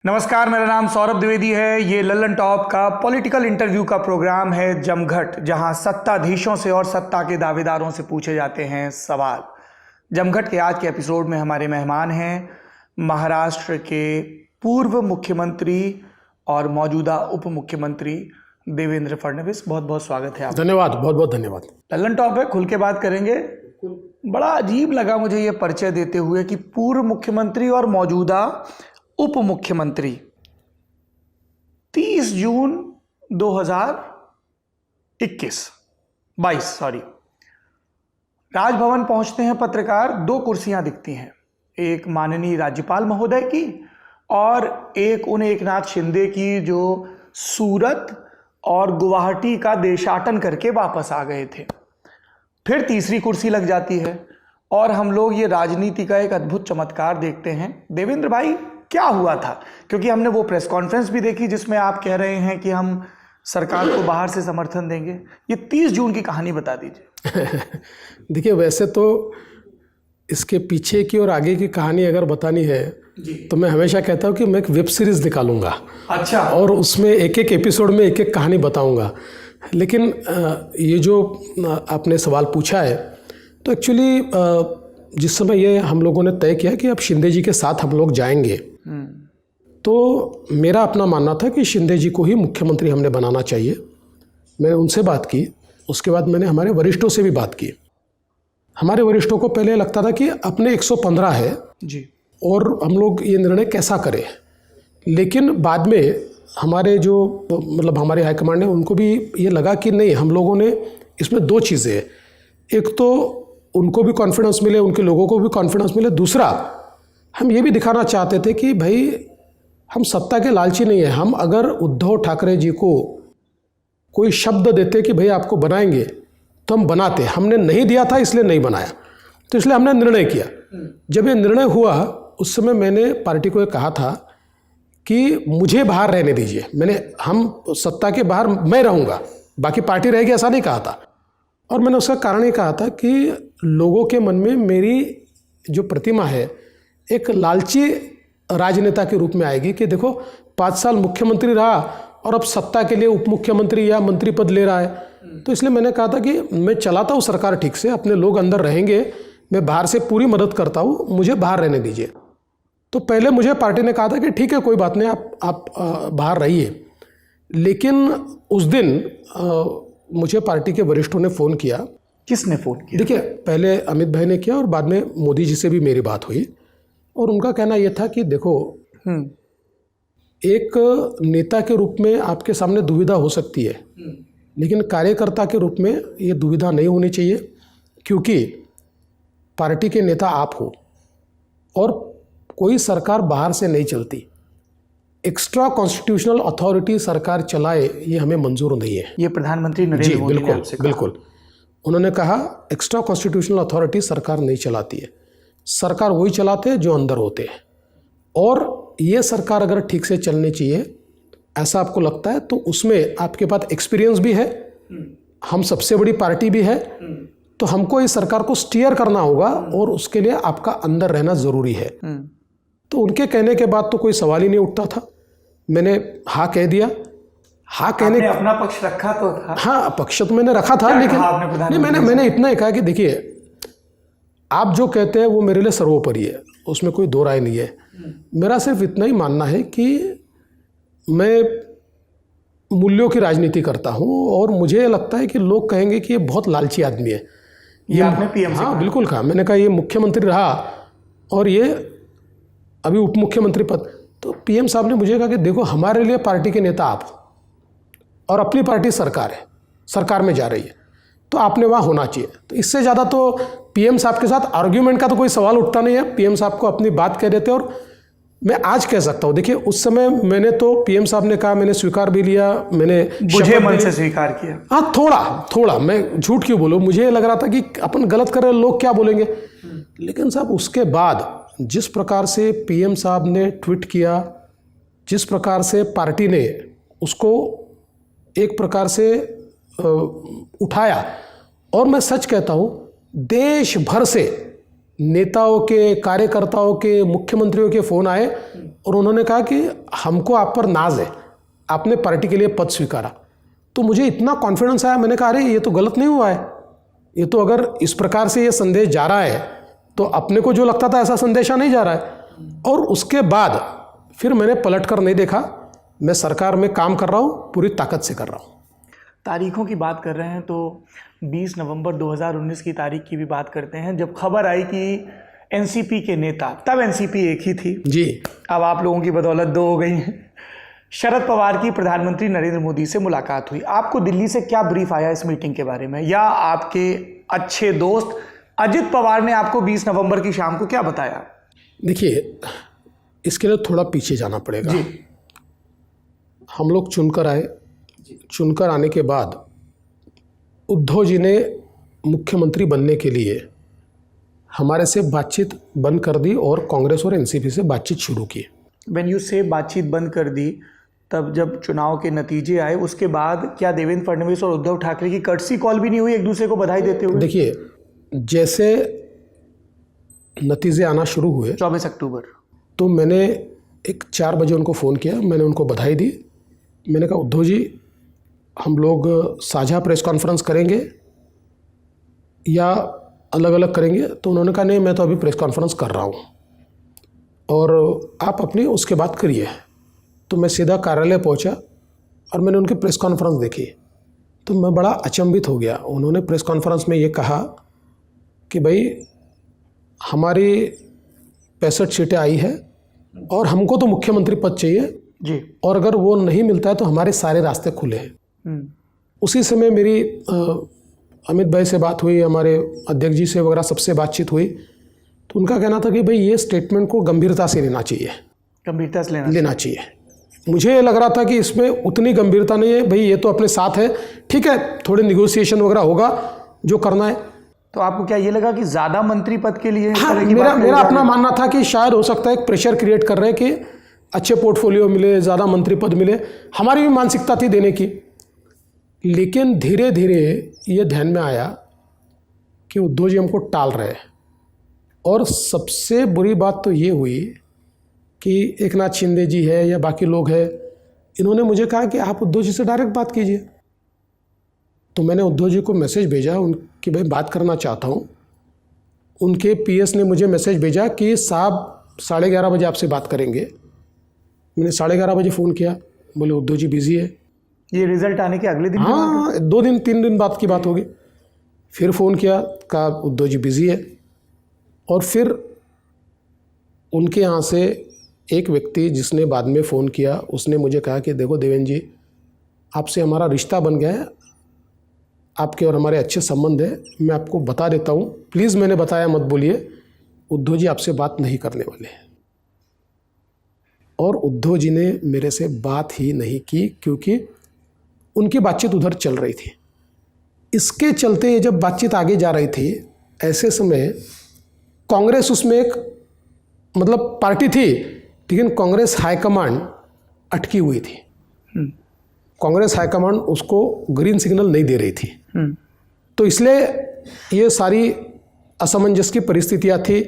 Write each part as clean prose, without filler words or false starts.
नमस्कार, मेरा नाम सौरभ द्विवेदी है। ये लल्लन टॉप का पॉलिटिकल इंटरव्यू का प्रोग्राम है जमघट, जहां सत्ताधीशों से और सत्ता के दावेदारों से पूछे जाते हैं सवाल। जमघट के आज के एपिसोड में हमारे मेहमान हैं महाराष्ट्र के पूर्व मुख्यमंत्री और मौजूदा उप मुख्यमंत्री देवेंद्र फडणवीस। बहुत बहुत स्वागत है आपका। धन्यवाद, बहुत बहुत धन्यवाद। लल्लन टॉप है, खुल के बात करेंगे। बड़ा अजीब लगा मुझे ये परिचय देते हुए कि पूर्व मुख्यमंत्री और मौजूदा उप मुख्यमंत्री। 30 जून 2022 राजभवन पहुंचते हैं पत्रकार। 2 कुर्सियां दिखती हैं, एक माननीय राज्यपाल महोदय की और एक उन एकनाथ शिंदे की जो सूरत और गुवाहाटी का देशाटन करके वापस आ गए थे। फिर तीसरी कुर्सी लग जाती है और हम लोग ये राजनीति का एक अद्भुत चमत्कार देखते हैं। देवेंद्र भाई, क्या हुआ था? क्योंकि हमने वो प्रेस कॉन्फ्रेंस भी देखी जिसमें आप कह रहे हैं कि हम सरकार को बाहर से समर्थन देंगे। ये 30 जून की कहानी बता दीजिए। देखिए, वैसे तो इसके पीछे की और आगे की कहानी अगर बतानी है तो मैं हमेशा कहता हूँ कि मैं एक वेब सीरीज़ निकालूंगा। अच्छा। और उसमें एक एक एपिसोड में एक एक कहानी बताऊंगा। लेकिन ये जो आपने सवाल पूछा है, तो एक्चुअली जिस समय ये हम लोगों ने तय किया कि अब शिंदे जी के साथ हम लोग जाएंगे, तो मेरा अपना मानना था कि शिंदे जी को ही मुख्यमंत्री हमने बनाना चाहिए। मैंने उनसे बात की, उसके बाद मैंने हमारे वरिष्ठों से भी बात की। हमारे वरिष्ठों को पहले लगता था कि अपने 115 है जी और हम लोग ये निर्णय कैसा करें, लेकिन बाद में हमारे जो हमारे हाईकमांड है उनको भी ये लगा कि नहीं, हम लोगों ने इसमें 2 चीज़ें, एक तो उनको भी कॉन्फिडेंस मिले, उनके लोगों को भी कॉन्फिडेंस मिले, दूसरा हम ये भी दिखाना चाहते थे कि भाई हम सत्ता के लालची नहीं है। हम अगर उद्धव ठाकरे जी को कोई शब्द देते कि भाई आपको बनाएंगे तो हम बनाते। हमने नहीं दिया था इसलिए नहीं बनाया, तो इसलिए हमने निर्णय किया। जब ये निर्णय हुआ उस समय मैंने पार्टी को ये कहा था कि मुझे बाहर रहने दीजिए। हम सत्ता के बाहर मैं रहूँगा, बाकी पार्टी रहेगी, ऐसा नहीं कहा था। और मैंने उसका कारण ये कहा था कि लोगों के मन में मेरी जो प्रतिमा है एक लालची राजनेता के रूप में आएगी कि देखो 5 साल मुख्यमंत्री रहा और अब सत्ता के लिए उप मुख्यमंत्री या मंत्री पद ले रहा है। तो इसलिए मैंने कहा था कि मैं चलाता हूँ सरकार ठीक से, अपने लोग अंदर रहेंगे, मैं बाहर से पूरी मदद करता हूँ, मुझे बाहर रहने दीजिए। तो पहले मुझे पार्टी ने कहा था कि ठीक है, कोई बात नहीं, आप बाहर रहिए। लेकिन उस दिन मुझे पार्टी के वरिष्ठों ने फ़ोन किया। किसने फ़ोन किया? देखिए, पहले अमित भाई ने किया और बाद में मोदी जी से भी मेरी बात हुई और उनका कहना यह था कि देखो, एक नेता के रूप में आपके सामने दुविधा हो सकती है, लेकिन कार्यकर्ता के रूप में ये दुविधा नहीं होनी चाहिए, क्योंकि पार्टी के नेता आप हो और कोई सरकार बाहर से नहीं चलती। एक्स्ट्रा कॉन्स्टिट्यूशनल अथॉरिटी सरकार चलाए ये हमें मंजूर नहीं है। ये प्रधानमंत्री नरेंद्र मोदी ने आपसे कहा। बिल्कुल, उन्होंने कहा एक्स्ट्रा कॉन्स्टिट्यूशनल अथॉरिटी सरकार नहीं चलाती है, सरकार वही चलाते हैं जो अंदर होते हैं। और ये सरकार अगर ठीक से चलनी चाहिए ऐसा आपको लगता है तो उसमें आपके पास एक्सपीरियंस भी है, हम सबसे बड़ी पार्टी भी है, तो हमको इस सरकार को स्टीयर करना होगा और उसके लिए आपका अंदर रहना ज़रूरी है। तो उनके कहने के बाद तो कोई सवाल ही नहीं उठता था। मैंने हाँ कह दिया। हाँ कहने आपने अपना पक्ष रखा तो था? हाँ, पक्ष तो मैंने रखा था, लेकिन नहीं, मैंने इतना ही कहा कि देखिए, आप जो कहते हैं वो मेरे लिए सर्वोपरि है, उसमें कोई दो राय नहीं है। मेरा सिर्फ इतना ही मानना है कि मैं मूल्यों की राजनीति करता हूँ और मुझे लगता है कि लोग कहेंगे कि ये बहुत लालची आदमी है। ये आपने पीएम से हाँ, बिल्कुल कहा। मैंने कहा ये मुख्यमंत्री रहा और ये अभी उप मुख्यमंत्री पद। तो पीएम साहब ने मुझे कहा कि देखो, हमारे लिए पार्टी के नेता आप हो और अपनी पार्टी सरकार है, सरकार में जा रही है, तो आपने वहाँ होना चाहिए। तो इससे ज़्यादा तो पीएम साहब के साथ आर्ग्यूमेंट का तो कोई सवाल उठता नहीं है। पीएम साहब को अपनी बात कह देते। और मैं आज कह सकता हूँ, देखिए, उस समय मैंने तो पीएम साहब ने कहा, मैंने स्वीकार भी लिया, मैंने बुझे मन से स्वीकार किया। हाँ, थोड़ा मैं झूठ क्यों बोलूँ, मुझे लग रहा था कि अपन गलत कर रहे, लोग क्या बोलेंगे। लेकिन साहब, उसके बाद जिस प्रकार से पीएम साहब ने ट्वीट किया, जिस प्रकार से पार्टी ने उसको एक प्रकार से उठाया, और मैं सच कहता हूँ, देश भर से नेताओं के, कार्यकर्ताओं के, मुख्यमंत्रियों के फ़ोन आए और उन्होंने कहा कि हमको आप पर नाज है, आपने पार्टी के लिए पद स्वीकारा। तो मुझे इतना कॉन्फिडेंस आया, मैंने कहा अरे ये तो गलत नहीं हुआ है, ये तो अगर इस प्रकार से ये संदेश जा रहा है तो अपने को जो लगता था ऐसा संदेशा नहीं जा रहा है। और उसके बाद फिर मैंने पलट कर नहीं देखा, मैं सरकार में काम कर रहा हूँ, पूरी ताकत से कर रहा हूँ। तारीखों की बात कर रहे हैं तो 20 नवंबर 2019 की तारीख की भी बात करते हैं, जब खबर आई कि एनसीपी के नेता, तब एनसीपी एक ही थी जी, अब आप लोगों की बदौलत दो हो गई हैं, शरद पवार की प्रधानमंत्री नरेंद्र मोदी से मुलाकात हुई। आपको दिल्ली से क्या ब्रीफ आया इस मीटिंग के बारे में, या आपके अच्छे दोस्त अजित पवार ने आपको 20 नवंबर की शाम को क्या बताया? देखिए इसके लिए थोड़ा पीछे जाना पड़ेगा जी। हम लोग चुनकर आए, चुनकर आने के बाद उद्धव जी ने मुख्यमंत्री बनने के लिए हमारे से बातचीत बंद कर दी और कांग्रेस और एनसीपी से बातचीत शुरू की। व्हेन यू से बातचीत बंद कर दी, तब जब चुनाव के नतीजे आए उसके बाद क्या देवेंद्र फडणवीस और उद्धव ठाकरे की कर्टसी कॉल भी नहीं हुई एक दूसरे को बधाई देते हुए? देखिए जैसे नतीजे आना शुरू हुए 24 अक्टूबर, तो मैंने एक 4 बजे उनको फ़ोन किया, मैंने उनको बधाई दी। मैंने कहा उद्धव जी हम लोग साझा प्रेस कॉन्फ्रेंस करेंगे या अलग अलग करेंगे? तो उन्होंने कहा नहीं, मैं तो अभी प्रेस कॉन्फ्रेंस कर रहा हूँ और आप अपनी उसके बाद करिए। तो मैं सीधा कार्यालय पहुँचा और मैंने उनकी प्रेस कॉन्फ्रेंस देखी, तो मैं बड़ा अचंभित हो गया। उन्होंने प्रेस कॉन्फ्रेंस में ये कहा कि भाई हमारी 65 सीटें आई है और हमको तो मुख्यमंत्री पद चाहिए जी, और अगर वो नहीं मिलता है तो हमारे सारे रास्ते खुले हैं। उसी समय मेरी अमित भाई से बात हुई, हमारे अध्यक्ष जी से वगैरह सबसे बातचीत हुई, तो उनका कहना था कि भाई ये स्टेटमेंट को गंभीरता से लेना चाहिए, गंभीरता से लेना चाहिए। मुझे ये लग रहा था कि इसमें उतनी गंभीरता नहीं है, भाई ये तो अपने साथ है, ठीक है थोड़े निगोसिएशन वगैरह होगा जो करना है। तो आपको क्या ये लगा कि ज़्यादा मंत्री पद के लिए? हाँ, मेरा अपना मानना था कि शायद हो सकता है एक प्रेशर क्रिएट कर रहे हैं कि अच्छे पोर्टफोलियो मिले, ज़्यादा मंत्री पद मिले, हमारी भी मानसिकता थी देने की। लेकिन धीरे धीरे ये ध्यान में आया कि उद्धव जी हमको टाल रहे हैं, और सबसे बुरी बात तो ये हुई कि एक नाथ शिंदे जी है या बाकी लोग हैं, इन्होंने मुझे कहा कि आप उद्धव जी से डायरेक्ट बात कीजिए। तो मैंने उद्धव जी को मैसेज भेजा उनकी भाई बात करना चाहता हूँ। उनके पीएस ने मुझे मैसेज भेजा कि साहब 11:30 बजे आपसे बात करेंगे। मैंने 11:30 बजे फ़ोन किया, बोले उद्धव जी बिज़ी है। ये रिजल्ट आने के अगले दिन? हाँ, 2 दिन 3 दिन बाद की बात होगी। फिर फ़ोन किया, कहा उद्धव जी बिज़ी है। और फिर उनके यहाँ से एक व्यक्ति जिसने बाद में फ़ोन किया, उसने मुझे कहा कि देखो देवेंद्र जी, आपसे हमारा रिश्ता बन गया है, आपके और हमारे अच्छे संबंध है, मैं आपको बता देता हूँ, प्लीज़ मैंने बताया मत बोलिए, उद्धव जी आपसे बात नहीं करने वाले हैं। और उद्धव जी ने मेरे से बात ही नहीं की, क्योंकि उनकी बातचीत उधर चल रही थी। इसके चलते जब बातचीत आगे जा रही थी, ऐसे समय कांग्रेस उसमें एक मतलब पार्टी थी, लेकिन कांग्रेस हाईकमांड अटकी हुई थी। कांग्रेस हाईकमांड उसको ग्रीन सिग्नल नहीं दे रही थी। तो इसलिए ये सारी असमंजस की परिस्थितियाँ थी।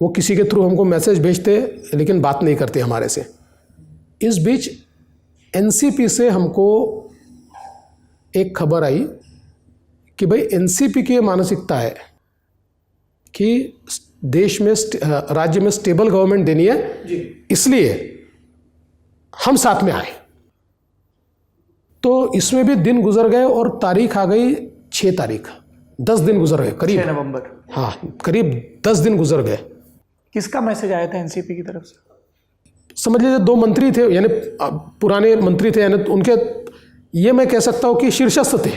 वो किसी के थ्रू हमको मैसेज भेजते लेकिन बात नहीं करते हमारे से। इस बीच एनसीपी से हमको एक खबर आई कि भाई एनसीपी की मानसिकता है कि देश में राज्य में स्टेबल गवर्नमेंट देनी है, इसलिए हम साथ में आए। तो इसमें भी दिन गुजर गए और तारीख आ गई 6 तारीख, 10 दिन गुजर गए करीब, 6 नवंबर। हाँ, करीब 10 दिन गुजर गए। किसका मैसेज आया था एनसीपी की तरफ से? समझ लीजिए 2 मंत्री थे, यानी पुराने मंत्री थे, यानी उनके, ये मैं कह सकता हूँ कि शीर्षस्थ थे,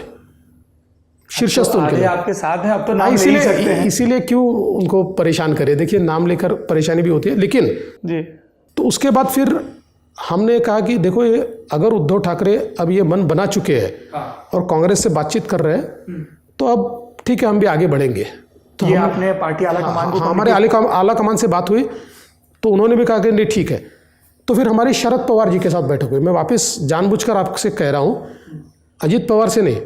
शीर्षस्थ तो उनके आपके साथ हैं, अब तो नाम ले ही सकते हैं। इसीलिए क्यों उनको परेशान करे, देखिए नाम लेकर परेशानी भी होती है। लेकिन जी, तो उसके बाद फिर हमने कहा कि देखो ये अगर उद्धव ठाकरे अब ये मन बना चुके हैं और कांग्रेस से बातचीत कर रहे हैं, तो अब ठीक है हम भी आगे बढ़ेंगे। तो ये आपने पार्टी आला कमान को? हमारे आला कमान से बात हुई, तो उन्होंने भी कहा कि नहीं ठीक है। तो फिर हमारी शरद पवार जी के साथ बैठक हुई। मैं वापस जानबूझकर आपसे कह रहा हूँ, अजित पवार से नहीं,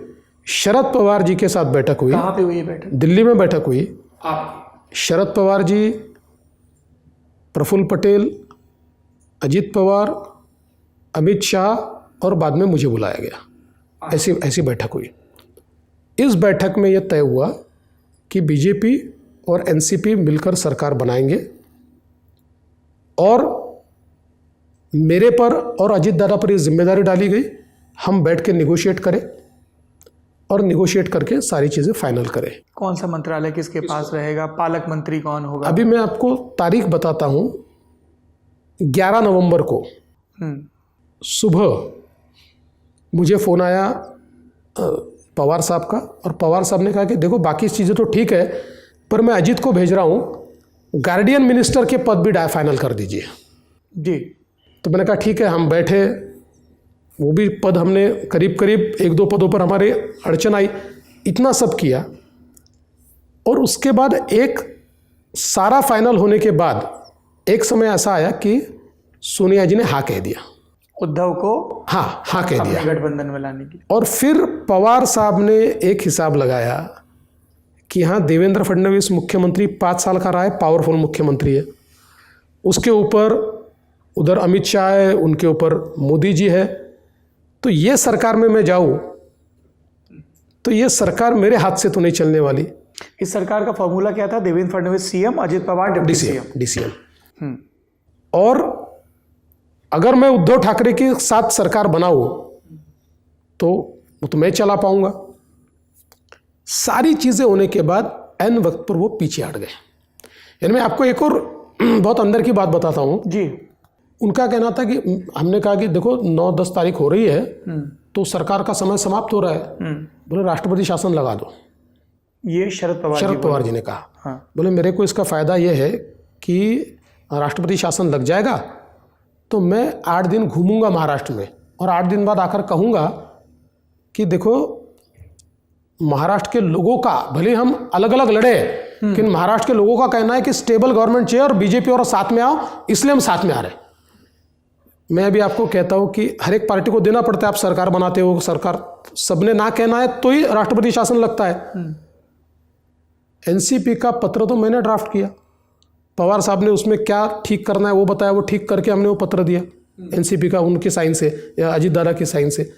शरद पवार जी के साथ बैठक हुई। कहाँ पे हुई ये बैठक? दिल्ली में बैठक हुई। शरद पवार जी, प्रफुल्ल पटेल, अजित पवार, अमित शाह और बाद में मुझे बुलाया गया। ऐसी बैठक हुई। इस बैठक में यह तय हुआ कि बीजेपी और एनसीपी मिलकर सरकार बनाएंगे और मेरे पर और अजित दादा पर ये जिम्मेदारी डाली गई, हम बैठ के निगोशिएट करें और निगोशिएट करके सारी चीज़ें फाइनल करें। कौन सा मंत्रालय किसके पास रहेगा, पालक मंत्री कौन होगा? अभी मैं आपको तारीख बताता हूँ। 11 नवंबर को सुबह मुझे फ़ोन आया पवार साहब का, और पवार साहब ने कहा कि देखो बाकी चीज़ें तो ठीक है, पर मैं अजीत को भेज रहा हूँ, गार्डियन मिनिस्टर के पद भी फाइनल कर दीजिए। जी। तो मैंने कहा ठीक है। हम बैठे, वो भी पद हमने करीब करीब 1-2 पदों पर हमारे अड़चन आई, इतना सब किया। और उसके बाद एक सारा फाइनल होने के बाद एक समय ऐसा आया कि सोनिया जी ने हाँ कह दिया, उद्धव को हाँ कह दिया गठबंधन में लाने की। और फिर पवार साहब ने एक हिसाब लगाया कि हाँ, देवेंद्र फडणवीस मुख्यमंत्री 5 साल का रहा है, पावरफुल मुख्यमंत्री है, उसके ऊपर उधर अमित शाह है, उनके ऊपर मोदी जी है, तो ये सरकार में मैं जाऊँ तो ये सरकार मेरे हाथ से तो नहीं चलने वाली। इस सरकार का फॉर्मूला क्या था? Devendra Fadnavis CM, Ajit Pawar deputy CM. DCM. और अगर मैं उद्धव ठाकरे के साथ सरकार बनाऊं तो मैं चला पाऊंगा। सारी चीज़ें होने के बाद एन वक्त पर वो पीछे हट गए। यानी मैं आपको एक और बहुत अंदर की बात बताता हूँ जी। उनका कहना था कि हमने कहा कि देखो 9-10 तारीख हो रही है तो सरकार का समय समाप्त हो रहा है, बोले राष्ट्रपति शासन लगा दो। ये शरद पवार जी ने कहा। हाँ। बोले मेरे को इसका फ़ायदा ये है कि राष्ट्रपति शासन लग जाएगा तो मैं 8 दिन घूमूंगा महाराष्ट्र में, और 8 दिन बाद आकर कहूँगा कि देखो महाराष्ट्र के लोगों का, भले हम अलग अलग लड़े, लेकिन महाराष्ट्र के लोगों का कहना है कि स्टेबल गवर्नमेंट चाहिए और बीजेपी और साथ में आओ, इसलिए हम साथ में आ रहे। मैं भी आपको कहता हूँ कि हर एक पार्टी को देना पड़ता है। आप सरकार बनाते हो, सरकार सबने ना कहना है तो ही राष्ट्रपति शासन लगता है। एनसीपी का पत्र तो मैंने ड्राफ्ट किया, पवार साहब ने उसमें क्या ठीक करना है वो बताया, वो ठीक करके हमने वो पत्र दिया एनसीपी का, उनके साइन से या अजीत दादा के साइन से।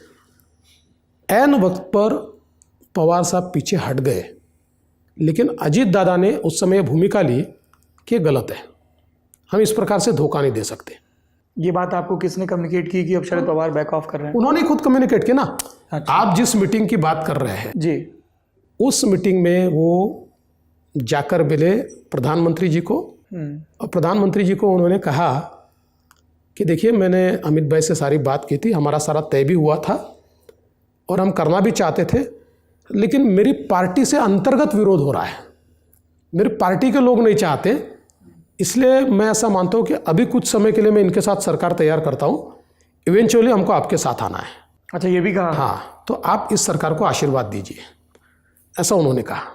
ऐन वक्त पर पवार साहब पीछे हट गए, लेकिन अजीत दादा ने उस समय भूमिका ली कि गलत है, हम इस प्रकार से धोखा नहीं दे सकते। ये बात आपको किसने कम्युनिकेट की कि अब शरद पवार बैक ऑफ कर रहे हैं? उन्होंने खुद कम्युनिकेट किया ना। अच्छा। आप जिस मीटिंग की बात कर रहे हैं जी, उस मीटिंग में वो जाकर मिले प्रधानमंत्री जी को, और प्रधानमंत्री जी को उन्होंने कहा कि देखिए मैंने अमित भाई से सारी बात की थी, हमारा सारा तय भी हुआ था और हम करना भी चाहते थे, लेकिन मेरी पार्टी से अंतर्गत विरोध हो रहा है, मेरी पार्टी के लोग नहीं चाहते, इसलिए मैं ऐसा मानता हूँ कि अभी कुछ समय के लिए मैं इनके साथ सरकार तैयार करता हूँ, इवेंचुअली हमको आपके साथ आना है। अच्छा, ये भी कहा? हाँ, तो आप इस सरकार को आशीर्वाद दीजिए, ऐसा उन्होंने कहा।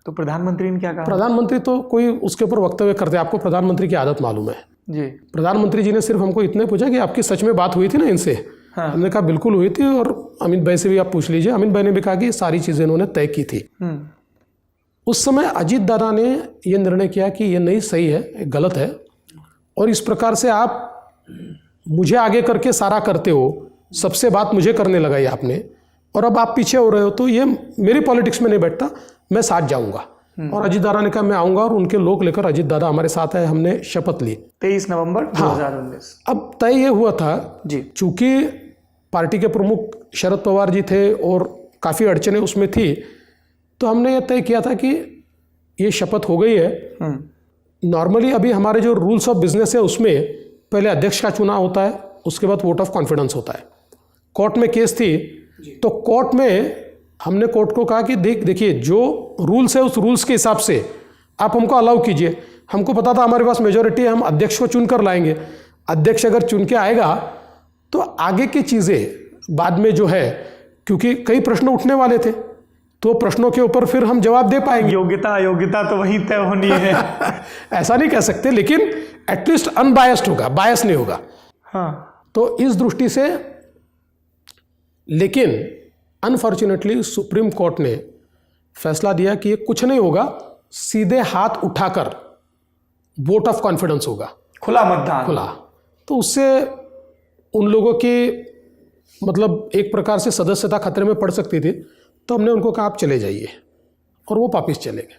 तो प्रधानमंत्री ने क्या कहा? प्रधानमंत्री तो कोई उसके ऊपर वक्तव्य करते, आपको प्रधानमंत्री की आदत मालूम है जी। प्रधानमंत्री जी ने सिर्फ हमको इतने पूछा कि आपकी सच में बात हुई थी ना इनसे? हाँ। हमने कहा बिल्कुल हुई थी, और अमित भाई से भी आप पूछ लीजिए। अमित भाई ने भी कहा कि सारी चीज़ें इन्होंने तय की थी। उस समय अजीत दादा ने ये निर्णय किया कि ये नहीं सही है, गलत है, और इस प्रकार से आप मुझे आगे करके सारा करते हो, सबसे बात मुझे करने लगाई आपने, और अब आप पीछे हो रहे हो, तो ये मेरी पॉलिटिक्स में नहीं बैठता, मैं साथ जाऊंगा। और अजीत दादा ने कहा मैं आऊंगा, और उनके लोग लेकर अजीत दादा हमारे साथ है, हमने शपथ ली 23 नवंबर 2019। अब तय ये हुआ था जी, चूंकि पार्टी के प्रमुख शरद पवार जी थे और काफ़ी अड़चनें उसमें थी, तो हमने ये तय किया था कि ये शपथ हो गई है। नॉर्मली अभी हमारे जो रूल्स ऑफ बिजनेस है उसमें पहले अध्यक्ष का चुनाव होता है, उसके बाद वोट ऑफ कॉन्फिडेंस होता है। कोर्ट में केस थी, तो कोर्ट में हमने कोर्ट को कहा कि देखिए जो रूल्स है उस रूल्स के हिसाब से आप हमको अलाउ कीजिए। हमको पता था हमारे पास मेजॉरिटी है, हम अध्यक्ष को चुन कर लाएंगे, अध्यक्ष अगर चुन के आएगा तो आगे की चीज़ें बाद में जो है, क्योंकि कई प्रश्न उठने वाले थे, तो प्रश्नों के ऊपर फिर हम जवाब दे पाएंगे। योग्यता अयोग्यता तो वहीं तय होनी है। ऐसा नहीं कह सकते, लेकिन एटलीस्ट अनबायस्ड होगा, बायस नहीं होगा। हाँ। तो इस दृष्टि से, लेकिन अनफॉर्चुनेटली सुप्रीम कोर्ट ने फैसला दिया कि ये कुछ नहीं होगा, सीधे हाथ उठाकर वोट ऑफ कॉन्फिडेंस होगा, खुला मतदान, खुला। तो उससे उन लोगों की मतलब एक प्रकार से सदस्यता खतरे में पड़ सकती थी। तो हमने उनको कहा आप चले जाइए, और वो वापस चले गए।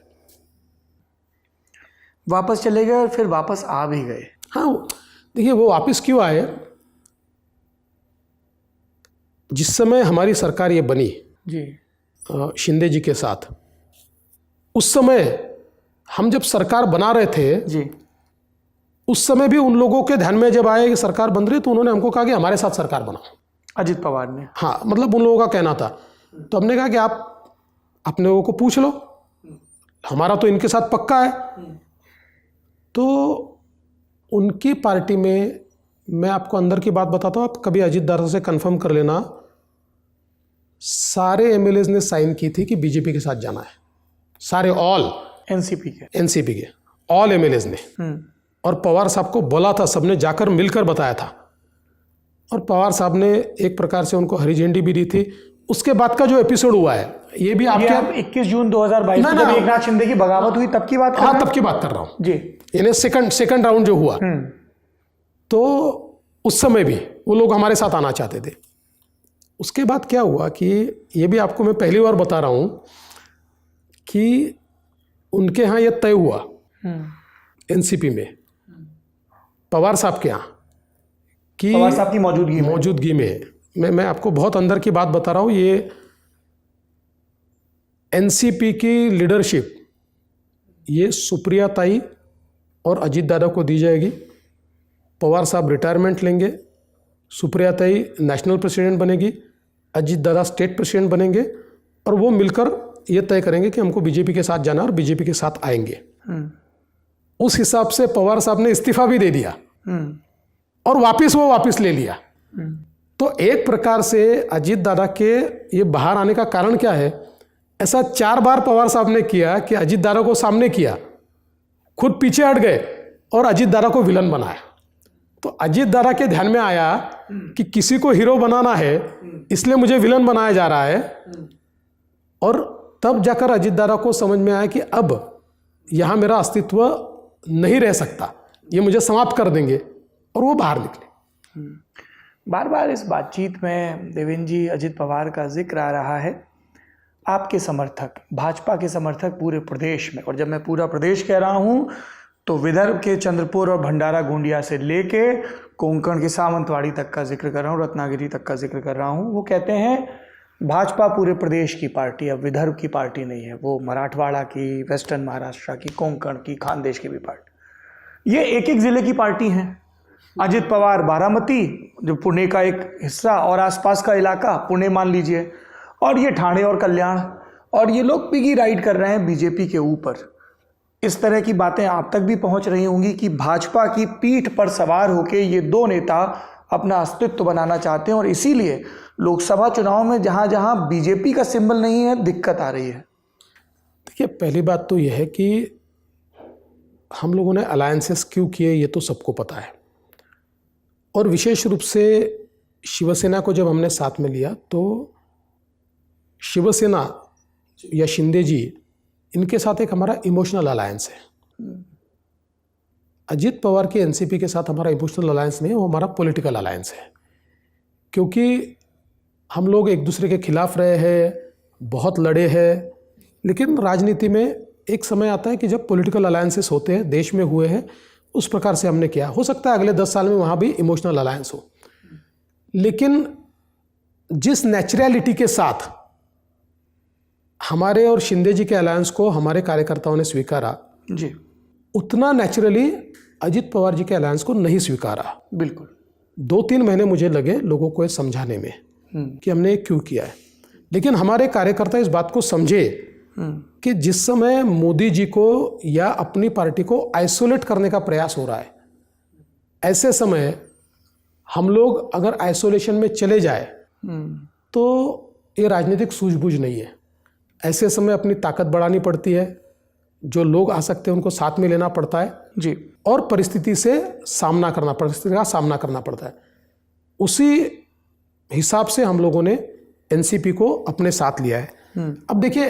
वापस चले गए और फिर वापस आ भी गए। हाँ, देखिए वो वापस क्यों आए, जिस समय हमारी सरकार ये बनी जी, शिंदे जी के साथ, उस समय हम जब सरकार बना रहे थे जी, उस समय भी उन लोगों के ध्यान में जब आए कि सरकार बन रही, तो उन्होंने हमको कहा कि हमारे साथ सरकार बनाओ। अजित पवार ने। हाँ, मतलब उन लोगों का कहना था। तो हमने कहा कि आप अपने लोगों को पूछ लो, हमारा तो इनके साथ पक्का है। तो उनकी पार्टी में, मैं आपको अंदर की बात बताता हूँ, आप कभी अजीत दादा से कंफर्म कर लेना, सारे एमएलएज ने साइन की थी कि बीजेपी के साथ जाना है, सारे, ऑल एनसीपी के ऑल एमएलएज ने। और पवार साहब को बोला था, सबने जाकर मिलकर बताया था, और पवार साहब ने एक प्रकार से उनको हरी झंडी भी दी थी। उसके बाद का जो एपिसोड हुआ है, ये भी आपके 21 जून 2022 में जब एकनाथ शिंदे की बगावत हुई तब की बात कर रहे हैं? हाँ, तब की बात कर रहा हूँ जी। यानी सेकंड राउंड जो हुआ, तो उस समय भी वो लोग हमारे साथ आना चाहते थे। उसके बाद क्या हुआ कि ये भी आपको मैं पहली बार बता रहा हूँ कि उनके यहाँ ये तय हुआ एनसीपी में, पवार साहब के यहाँ, कि पवार साहब की मौजूदगी में मैं आपको बहुत अंदर की बात बता रहा हूँ, ये एनसीपी की लीडरशिप ये सुप्रिया ताई और अजीत दादा को दी जाएगी। पवार साहब रिटायरमेंट लेंगे, सुप्रिया ताई नेशनल प्रेसिडेंट बनेगी, अजीत दादा स्टेट प्रेसिडेंट बनेंगे, और वो मिलकर ये तय करेंगे कि हमको बीजेपी के साथ जाना और बीजेपी के साथ आएंगे। उस हिसाब से पवार साहब ने इस्तीफा भी दे दिया और वापस ले लिया। तो एक प्रकार से अजीत दादा के ये बाहर आने का कारण क्या है, ऐसा 4 बार पवार साहब ने किया कि अजीत दादा को सामने किया, खुद पीछे हट गए और अजीत दादा को विलन बनाया। तो अजीत दादा के ध्यान में आया कि किसी को हीरो बनाना है, इसलिए मुझे विलन बनाया जा रहा है। और तब जाकर अजीत दादा को समझ में आया कि अब यहाँ मेरा अस्तित्व नहीं रह सकता, ये मुझे समाप्त कर देंगे, और वो बाहर निकले। बार बार इस बातचीत में देवेंद्र जी अजित पवार का जिक्र आ रहा है। आपके समर्थक, भाजपा के समर्थक पूरे प्रदेश में, और जब मैं पूरा प्रदेश कह रहा हूँ तो विदर्भ के चंद्रपुर और भंडारा गोंदिया से लेके कोंकण के सावंतवाड़ी तक का जिक्र कर रहा हूँ, रत्नागिरी तक का जिक्र कर रहा हूँ, वो कहते हैं भाजपा पूरे प्रदेश की पार्टी, अब विदर्भ की पार्टी नहीं है, वो मराठवाड़ा की, वेस्टर्न महाराष्ट्र की, कोंकण की, खानदेश की भी पार्टी, ये एक एक ज़िले की पार्टी हैं। अजित पवार बारामती, जो पुणे का एक हिस्सा और आसपास का इलाका, पुणे मान लीजिए, और ये ठाणे और कल्याण, और ये लोग पिगी राइड कर रहे हैं बीजेपी के ऊपर। इस तरह की बातें आप तक भी पहुंच रही होंगी कि भाजपा की पीठ पर सवार होकर ये 2 नेता अपना अस्तित्व बनाना चाहते हैं, और इसीलिए लोकसभा चुनाव में जहां जहां बीजेपी का सिंबल नहीं है, दिक्कत आ रही है। देखिए, पहली बात तो यह है कि हम लोगों ने अलायंसेस क्यों किए, ये तो सबको पता है। और विशेष रूप से शिवसेना को जब हमने साथ में लिया, तो शिवसेना या शिंदे जी, इनके साथ एक हमारा इमोशनल अलायंस है। अजीत पवार के एनसीपी के साथ हमारा इमोशनल अलायंस नहीं है, वो हमारा पॉलिटिकल अलायंस है। क्योंकि हम लोग एक दूसरे के खिलाफ रहे हैं, बहुत लड़े हैं, लेकिन राजनीति में एक समय आता है कि जब पॉलिटिकल अलायंसेस होते हैं, देश में हुए हैं, उस प्रकार से हमने किया। हो सकता है अगले 10 साल में वहाँ भी इमोशनल अलायंस हो, लेकिन जिस नेचुरलिटी के साथ हमारे और शिंदे जी के अलायंस को हमारे कार्यकर्ताओं ने स्वीकारा जी, उतना नेचुरली अजित पवार जी के अलायंस को नहीं स्वीकारा। बिल्कुल 2-3 महीने मुझे लगे लोगों को समझाने में कि हमने क्यों किया है, लेकिन हमारे कार्यकर्ता इस बात को समझे कि जिस समय मोदी जी को या अपनी पार्टी को आइसोलेट करने का प्रयास हो रहा है, ऐसे समय हम लोग अगर आइसोलेशन में चले जाए तो ये राजनीतिक सूझबूझ नहीं है। ऐसे समय अपनी ताकत बढ़ानी पड़ती है, जो लोग आ सकते हैं उनको साथ में लेना पड़ता है जी, और परिस्थिति का सामना करना पड़ता है। उसी हिसाब से हम लोगों ने एनसीपी को अपने साथ लिया है। अब देखिए,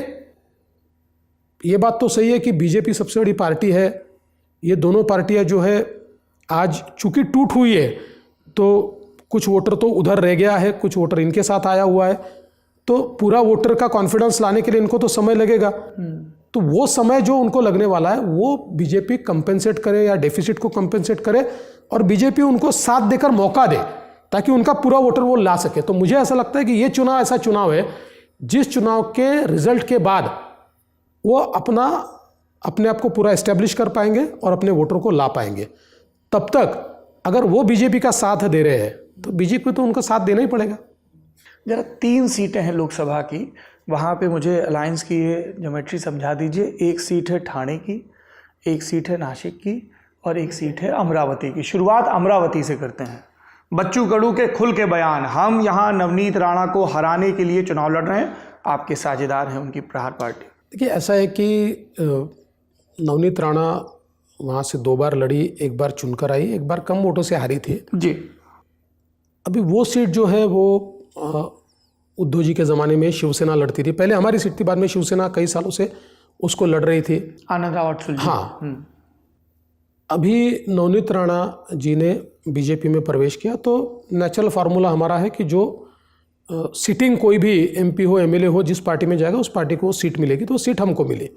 ये बात तो सही है कि बीजेपी सबसे बड़ी पार्टी है, ये दोनों पार्टियां जो है आज चूंकि टूट हुई है तो कुछ वोटर तो उधर रह गया है, कुछ वोटर इनके साथ आया हुआ है, तो पूरा वोटर का कॉन्फिडेंस लाने के लिए इनको तो समय लगेगा। तो वो समय जो उनको लगने वाला है वो बीजेपी कंपेंसेट करे या डेफिसिट को कंपेंसेट करे और बीजेपी उनको साथ देकर मौका दे ताकि उनका पूरा वोटर वो ला सके। तो मुझे ऐसा लगता है कि ये चुनाव ऐसा चुनाव है जिस चुनाव के रिजल्ट के बाद वो अपने आप को पूरा एस्टेब्लिश कर पाएंगे और अपने वोटर को ला पाएंगे। तब तक अगर वो बीजेपी का साथ दे रहे हैं तो बीजेपी तो उनका साथ देना ही पड़ेगा। जरा 3 सीटें हैं लोकसभा की, वहाँ पे मुझे अलायंस की ये ज्योमेट्री समझा दीजिए। एक सीट है ठाणे की, एक सीट है नासिक की और एक सीट है अमरावती की। शुरुआत अमरावती से करते हैं। बच्चू कडू के खुल के बयान, हम यहाँ नवनीत राणा को हराने के लिए चुनाव लड़ रहे हैं, आपके साझेदार हैं उनकी प्रहार पार्टी। देखिए ऐसा है कि नवनीत राणा वहाँ से 2 बार लड़ी, एक बार चुनकर आई, एक बार कम वोटों से हारी थी जी। अभी वो सीट जो है वो उद्धव जी के ज़माने में शिवसेना लड़ती थी, पहले हमारी सीट थी, बाद में शिवसेना कई सालों से उसको लड़ रही थी। आनंद राव अडसुल जी। हाँ। अभी नवनीत राणा जी ने बीजेपी में प्रवेश किया तो नेचुरल फार्मूला हमारा है कि जो सिटिंग कोई भी एमपी हो, एमएलए हो, जिस पार्टी में जाएगा उस पार्टी को सीट मिलेगी, तो सीट हमको मिली।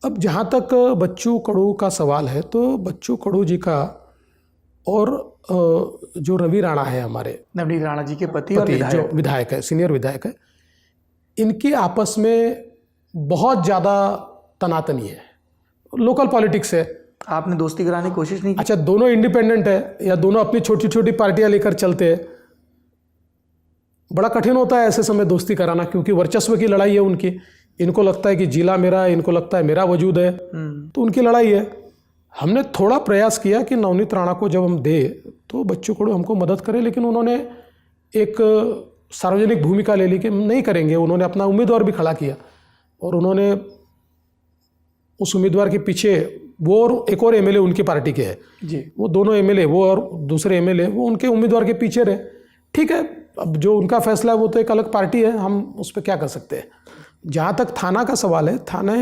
अब जहाँ तक बच्चू कडू का सवाल है तो बच्चू कडू जी का और जो रवि राणा है हमारे नवनीत राणा जी के पति और जो विधायक है, सीनियर विधायक है, इनकी आपस में बहुत ज़्यादा तनातनी है, लोकल पॉलिटिक्स है। आपने दोस्ती कराने की कोशिश नहीं की? अच्छा, दोनों इंडिपेंडेंट है या दोनों अपनी छोटी छोटी पार्टियां लेकर चलते हैं, बड़ा कठिन होता है ऐसे समय दोस्ती कराना, क्योंकि वर्चस्व की लड़ाई है उनकी। इनको लगता है कि जिला मेरा है, इनको लगता है मेरा वजूद है, तो उनकी लड़ाई है। हमने थोड़ा प्रयास किया कि नवनीत राणा को जब हम दे तो बच्चू कडू हमको मदद करे, लेकिन उन्होंने एक सार्वजनिक भूमिका ले ली कि नहीं करेंगे। उन्होंने अपना उम्मीदवार भी खड़ा किया और उन्होंने उस उम्मीदवार के पीछे वो और एक और एमएलए उनकी पार्टी के है जी, वो दोनों एमएलए, वो और दूसरे एमएलए, वो उनके उम्मीदवार के पीछे रहे। ठीक है, अब जो उनका फैसला है वो तो एक अलग पार्टी है, हम उस पर क्या कर सकते हैं। जहाँ तक थाना का सवाल है, थाना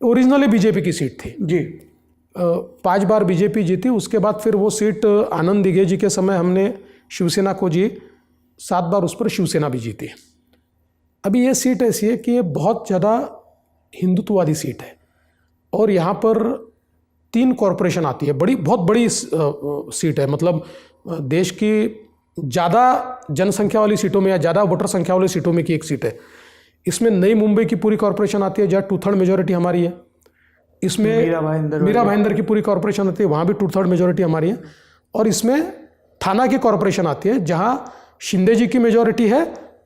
ओरिजिनली बीजेपी की सीट थी जी। 5 बार बीजेपी जीती, उसके बाद फिर वो सीट आनंद दिघे जी के समय हमने शिवसेना को जी 7 बार उस पर शिवसेना भी जीती। अभी ये सीट ऐसी है कि ये बहुत ज़्यादा हिंदुत्ववादी सीट है और यहाँ पर 3 कॉरपोरेशन आती है, बहुत बड़ी सीट है। मतलब देश की ज़्यादा जनसंख्या वाली सीटों में या ज़्यादा वोटर संख्या वाली सीटों में की एक सीट है। इसमें नई मुंबई की पूरी कॉरपोरेशन आती है जहाँ 2/3 मेजोरिटी हमारी है। इसमें मीरा भाईंदर की पूरी कॉरपोरेशन आती है, वहाँ भी 2/3 मेजोरिटी हमारी है। और इसमें थाना की कॉरपोरेशन आती है जहाँ शिंदे जी की मेजोरिटी है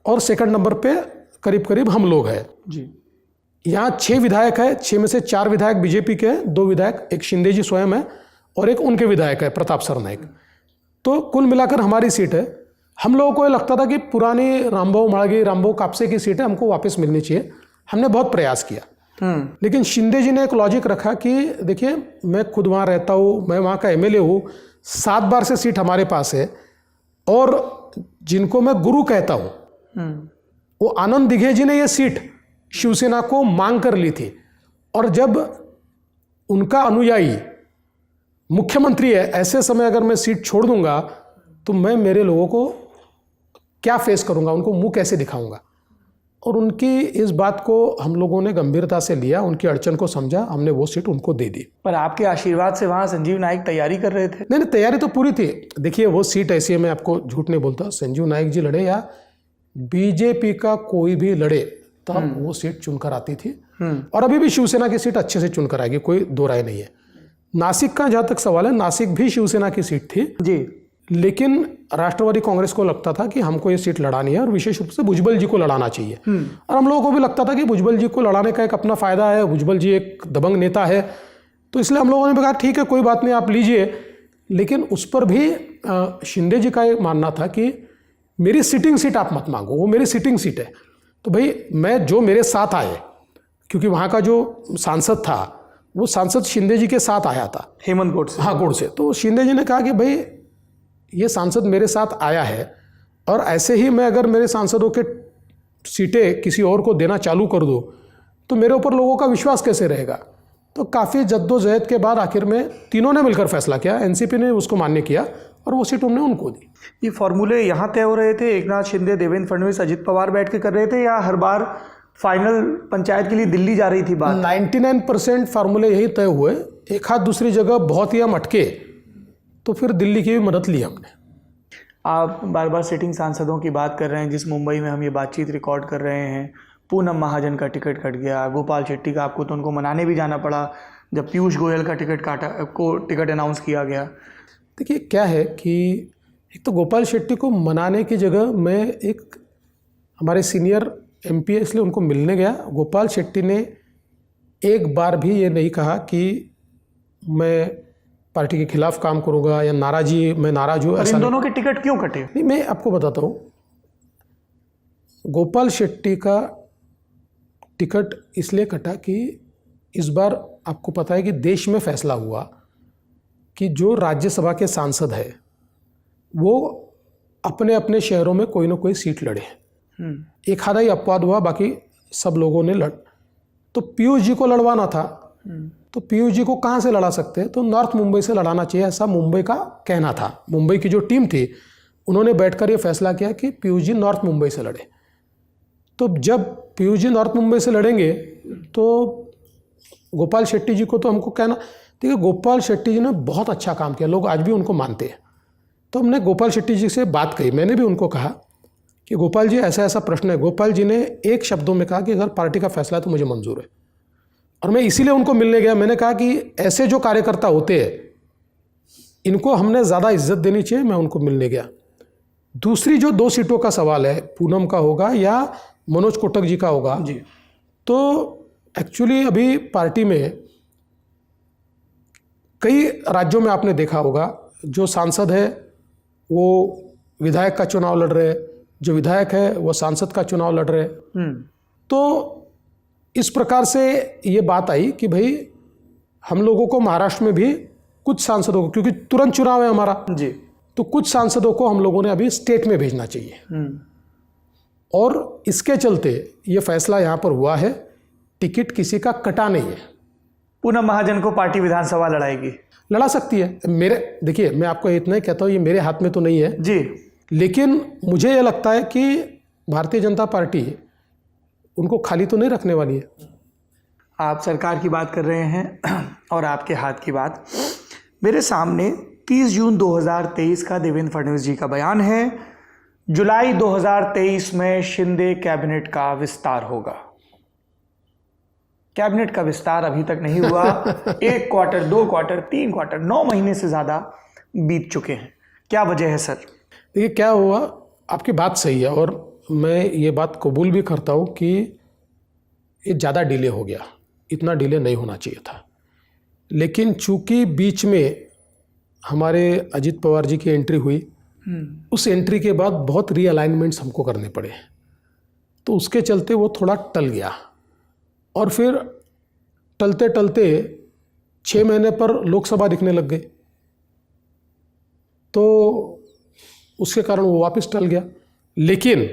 और सेकंड नंबर पे करीब करीब हम लोग हैं जी। यहाँ 6 विधायक है, 6 में से 4 विधायक बीजेपी के हैं, 2 विधायक, एक शिंदे जी स्वयं है और एक उनके विधायक है प्रताप सरनाइक। तो कुल मिलाकर हमारी सीट है। हम लोगों को ये लगता था कि पुरानी रामभाऊ माळगी, रामभाऊ कापसे की सीट है, हमको वापस मिलनी चाहिए। हमने बहुत प्रयास किया, लेकिन शिंदे जी ने एक लॉजिक रखा कि देखिए मैं खुद वहाँ रहता हूँ, मैं वहाँ का एमएलए हूँ, 7 बार से सीट हमारे पास है और जिनको मैं गुरु कहता हूँ वो आनंद दिघे जी ने ये सीट शिवसेना को मांग कर ली थी। और जब उनका अनुयायी मुख्यमंत्री है, ऐसे समय अगर मैं सीट छोड़ दूंगा तो मैं मेरे लोगों को क्या फेस करूंगा, उनको मुंह कैसे दिखाऊंगा। और उनकी इस बात को हम लोगों ने गंभीरता से लिया, उनकी अड़चन को समझा, हमने वो सीट उनको दे दी। पर आपके आशीर्वाद से वहाँ संजीव नाइक तैयारी कर रहे थे? नहीं, तैयारी तो पूरी थी। देखिए वो सीट ऐसी है, मैं आपको झूठ नहीं बोलता, संजीव नाइक जी लड़े या बीजेपी का कोई भी लड़े तब वो सीट चुनकर आती थी और अभी भी शिवसेना की सीट अच्छे से चुनकर आएगी, कोई दो राय नहीं है। नासिक का जहाँ तक सवाल है, नासिक भी शिवसेना की सीट थी जी, लेकिन राष्ट्रवादी कांग्रेस को लगता था कि हमको ये सीट लड़ानी है और विशेष रूप से भुजबल जी को लड़ाना चाहिए। और हम लोगों को भी लगता था कि भुजबल जी को लड़ाने का एक अपना फायदा है, भुजबल जी एक दबंग नेता है, तो इसलिए हम लोगों ने भी कहा ठीक है कोई बात नहीं आप लीजिए। लेकिन उस पर भी शिंदे जी का ये मानना था कि मेरी सिटिंग सीट आप मत मांगो, वो मेरी सिटिंग सीट है। तो भाई मैं जो मेरे साथ आए, क्योंकि वहाँ का जो सांसद था वो सांसद शिंदे जी के साथ आया था, हेमंत गोडसे। हाँ, गोडसे। तो शिंदे जी ने कहा कि भाई ये सांसद मेरे साथ आया है और ऐसे ही मैं अगर मेरे सांसदों के सीटें किसी और को देना चालू कर दूँ तो मेरे ऊपर लोगों का विश्वास कैसे रहेगा। तो काफ़ी जद्दोजहद के बाद आखिर में तीनों ने मिलकर फैसला किया, एनसीपी ने उसको मान्य किया और वो सीट हमने उनको दी। ये फॉर्मूले यहाँ तय हो रहे थे, एकनाथ शिंदे, देवेंद्र फडणवीस, अजित पवार बैठ के कर रहे थे, या हर बार फाइनल पंचायत के लिए दिल्ली जा रही थी बात? 99% फार्मूले यही तय हुए, एक हाथ दूसरी जगह बहुत ही हम अटके तो फिर दिल्ली की भी मदद ली हमने। आप बार बार सिटिंग सांसदों की बात कर रहे हैं। जिस मुंबई में हम ये बातचीत रिकॉर्ड कर रहे हैं, पूनम महाजन का टिकट कट गया, गोपाल शेट्टी का आपको तो उनको मनाने भी जाना पड़ा जब पीयूष गोयल का टिकट अनाउंस किया गया। देखिए क्या है कि एक तो गोपाल शेट्टी को मनाने की जगह मैं एक हमारे सीनियर एमपी है इसलिए उनको मिलने गया। गोपाल शेट्टी ने एक बार भी ये नहीं कहा कि मैं पार्टी के खिलाफ काम करूंगा या मैं नाराज हूँ। इन दोनों के टिकट क्यों कटे? नहीं, मैं आपको बताता हूँ। गोपाल शेट्टी का टिकट इसलिए कटा कि इस बार आपको पता है कि देश में फैसला हुआ कि जो राज्यसभा के सांसद है वो अपने अपने शहरों में कोई ना कोई सीट लड़े। एक आधा ही अपवाद हुआ, बाकी सब लोगों ने तो पीयूष जी को लड़वाना था। तो पीयूष जी को कहाँ से लड़ा सकते हैं? तो नॉर्थ मुंबई से लड़ाना चाहिए, ऐसा मुंबई का कहना था। मुंबई की जो टीम थी उन्होंने बैठकर ये फैसला किया कि पीयूष जी नॉर्थ मुंबई से लड़े। तो जब पीयूष जी नॉर्थ मुंबई से लड़ेंगे तो गोपाल शेट्टी जी को तो हमको कहना, देखिए गोपाल शेट्टी जी ने बहुत अच्छा काम किया, लोग आज भी उनको मानते हैं। तो हमने गोपाल शेट्टी जी से बात कही, मैंने भी उनको कहा कि गोपाल जी ऐसा ऐसा प्रश्न है। गोपाल जी ने एक शब्दों में कहा कि अगर पार्टी का फैसला है तो मुझे मंजूर है। और मैं इसीलिए उनको मिलने गया। मैंने कहा कि ऐसे जो कार्यकर्ता होते हैं इनको हमने ज़्यादा इज्जत देनी चाहिए। मैं उनको मिलने गया। दूसरी जो 2 सीटों का सवाल है, पूनम का होगा या मनोज कोटक जी का होगा जी, तो एक्चुअली अभी पार्टी में कई राज्यों में आपने देखा होगा जो सांसद है वो विधायक का चुनाव लड़ रहे हैं, जो विधायक है वो सांसद का चुनाव लड़ रहे हैं। तो इस प्रकार से ये बात आई कि भाई हम लोगों को महाराष्ट्र में भी कुछ सांसदों को, क्योंकि तुरंत चुनाव है हमारा जी, तो कुछ सांसदों को हम लोगों ने अभी स्टेट में भेजना चाहिए। और इसके चलते ये फैसला यहाँ पर हुआ है, टिकट किसी का कटा नहीं है। पूनम महाजन को पार्टी विधानसभा लड़ाएगी, लड़ा सकती है। देखिए मैं आपको इतना ही कहता हूँ, ये मेरे हाथ में तो नहीं है जी, लेकिन मुझे ये लगता है कि भारतीय जनता पार्टी उनको खाली तो नहीं रखने वाली है। आप सरकार की बात कर रहे हैं और आपके हाथ की बात, मेरे सामने 30 जून 2023 का देवेंद्र फडणवीस जी का बयान है। जुलाई 2023 में शिंदे कैबिनेट का विस्तार होगा। कैबिनेट का विस्तार अभी तक नहीं हुआ। 1 क्वार्टर, 2 क्वार्टर, 3 क्वार्टर, 9 महीने से ज़्यादा बीत चुके हैं। क्या वजह है सर? देखिए क्या हुआ, आपकी बात सही है और मैं ये बात कबूल भी करता हूँ कि ये ज़्यादा डिले हो गया, इतना डिले नहीं होना चाहिए था। लेकिन चूंकि बीच में हमारे अजित पवार जी की एंट्री हुई, उस एंट्री के बाद बहुत रीअलाइनमेंट्स हमको करने पड़े, तो उसके चलते वो थोड़ा टल गया। और फिर टलते टलते 6 महीने पर लोकसभा दिखने लग गई, तो उसके कारण वो वापस टल गया। लेकिन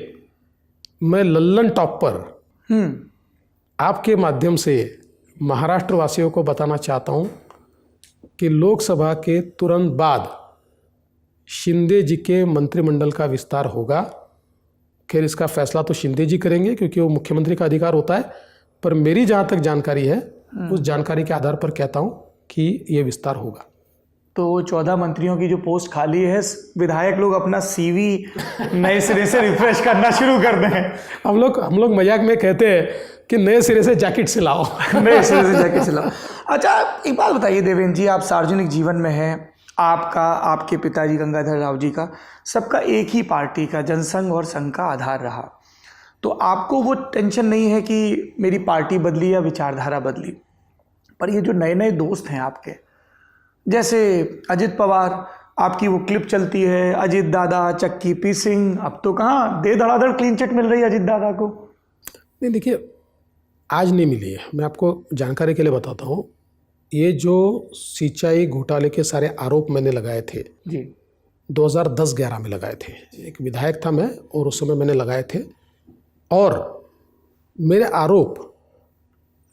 मैं लल्लन टॉप पर आपके माध्यम से महाराष्ट्र वासियों को बताना चाहता हूं कि लोकसभा के तुरंत बाद शिंदे जी के मंत्रिमंडल का विस्तार होगा। खैर इसका फैसला तो शिंदे जी करेंगे क्योंकि वो मुख्यमंत्री का अधिकार होता है, पर मेरी जहाँ तक जानकारी है उस जानकारी के आधार पर कहता हूँ कि ये विस्तार होगा। तो 14 मंत्रियों की जो पोस्ट खाली है, विधायक लोग अपना सीवी नए सिरे से रिफ्रेश करना शुरू कर दें। हम लोग मजाक में कहते हैं कि नए सिरे से जैकेट सिलाओ। नए सिरे से जैकेट सिलाओ। अच्छा एक बात बताइए देवेंद्र जी, आप सार्वजनिक जीवन में हैं, आपका, आपके पिताजी गंगाधर राव जी का, सबका एक ही पार्टी का जनसंघ और संघ का आधार रहा, तो आपको वो टेंशन नहीं है कि मेरी पार्टी बदली या विचारधारा बदली? पर ये जो नए नए दोस्त हैं आपके, जैसे अजित पवार, आपकी वो क्लिप चलती है अजित दादा चक्की पीसिंग, अब तो कहाँ दे धड़ाधड़ क्लीन चिट मिल रही है अजित दादा को। नहीं देखिए, आज नहीं मिली है, मैं आपको जानकारी के लिए बताता हूँ। ये जो सिंचाई घोटाले के सारे आरोप मैंने लगाए थे जी, 2010-11 में लगाए थे। एक विधायक था मैं और उस समय मैंने लगाए थे, और मेरे आरोप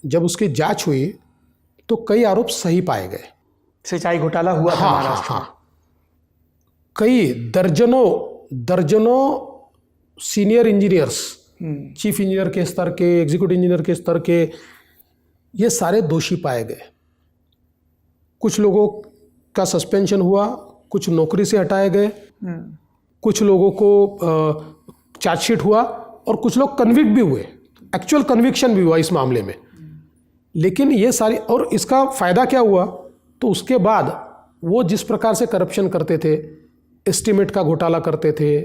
जब उसकी जांच हुई तो कई आरोप सही पाए गए। सिंचाई घोटाला हुआ था महाराष्ट्र में। कई दर्जनों सीनियर इंजीनियर्स, चीफ इंजीनियर के स्तर के, एग्जीक्यूटिव इंजीनियर के स्तर के, ये सारे दोषी पाए गए। कुछ लोगों का सस्पेंशन हुआ, कुछ नौकरी से हटाए गए, कुछ लोगों को चार्जशीट हुआ और कुछ लोग कन्विक्ट भी हुए, एक्चुअल कन्विक्शन भी हुआ इस मामले में। लेकिन ये सारी, और इसका फ़ायदा क्या हुआ, तो उसके बाद वो जिस प्रकार से करप्शन करते थे, एस्टीमेट का घोटाला करते थे,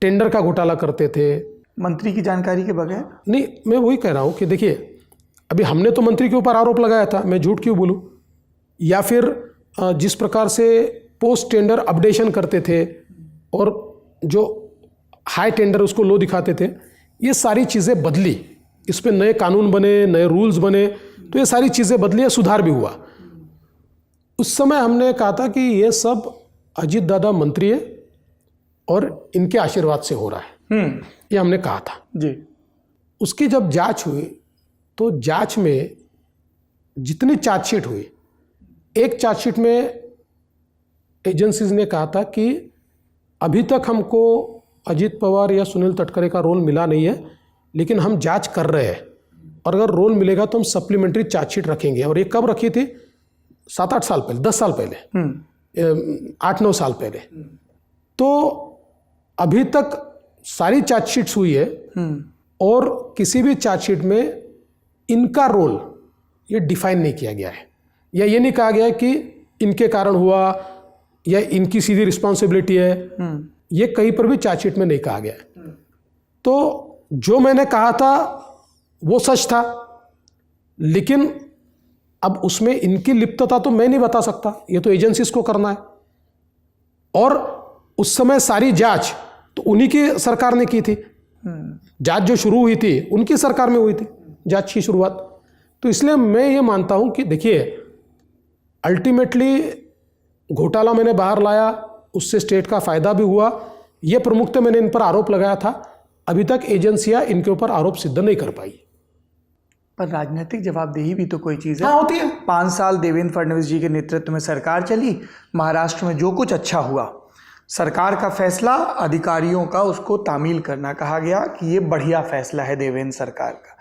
टेंडर का घोटाला करते थे, मंत्री की जानकारी के बगैर। नहीं, मैं वही कह रहा हूँ कि देखिए, अभी हमने तो मंत्री के ऊपर आरोप लगाया था, मैं झूठ क्यों बोलूँ। या फिर जिस प्रकार से पोस्ट टेंडर अपडेशन करते थे और जो हाई टेंडर उसको लो दिखाते थे, ये सारी चीज़ें बदली, इस पर नए कानून बने, नए रूल्स बने, तो ये सारी चीज़ें बदली, सुधार भी हुआ। उस समय हमने कहा था कि ये सब अजीत दादा मंत्री है और इनके आशीर्वाद से हो रहा है, ये हमने कहा था जी। उसकी जब जांच हुई तो जांच में जितनी चार्जशीट हुई, एक चार्जशीट में एजेंसीज ने कहा था कि अभी तक हमको अजीत पवार या सुनील तटकरे का रोल मिला नहीं है, लेकिन हम जांच कर रहे हैं और अगर रोल मिलेगा तो हम सप्लीमेंट्री चार्जशीट रखेंगे। और ये कब रखी थी? 7-8 साल पहले, 10 साल पहले, 8-9 साल पहले। तो अभी तक सारी चार्जशीट्स हुई है और किसी भी चार्जशीट में इनका रोल ये डिफाइन नहीं किया गया है, या ये नहीं कहा गया है कि इनके कारण हुआ या इनकी सीधी रिस्पॉन्सिबिलिटी है, ये कहीं पर भी चार्जशीट में नहीं कहा गया है। तो जो मैंने कहा था वो सच था, लेकिन अब उसमें इनकी लिप्तता तो मैं नहीं बता सकता, ये तो एजेंसीज को करना है। और उस समय सारी जांच तो उन्हीं की सरकार ने की थी, जांच जो शुरू हुई थी उनकी सरकार में हुई थी जांच की शुरुआत। तो इसलिए मैं ये मानता हूं कि देखिए, अल्टीमेटली घोटाला मैंने बाहर लाया, उससे स्टेट का फायदा भी हुआ, ये प्रमुखतः मैंने इन पर आरोप लगाया था। अभी तक एजेंसियां इनके ऊपर आरोप सिद्ध नहीं कर पाई। पर राजनीतिक जवाबदेही भी तो कोई चीज़ है। हाँ, होती है। 5 साल देवेंद्र फडणवीस जी के नेतृत्व में सरकार चली, महाराष्ट्र में जो कुछ अच्छा हुआ, सरकार का फैसला, अधिकारियों का उसको तामील करना, कहा गया कि ये बढ़िया फैसला है देवेंद्र सरकार का।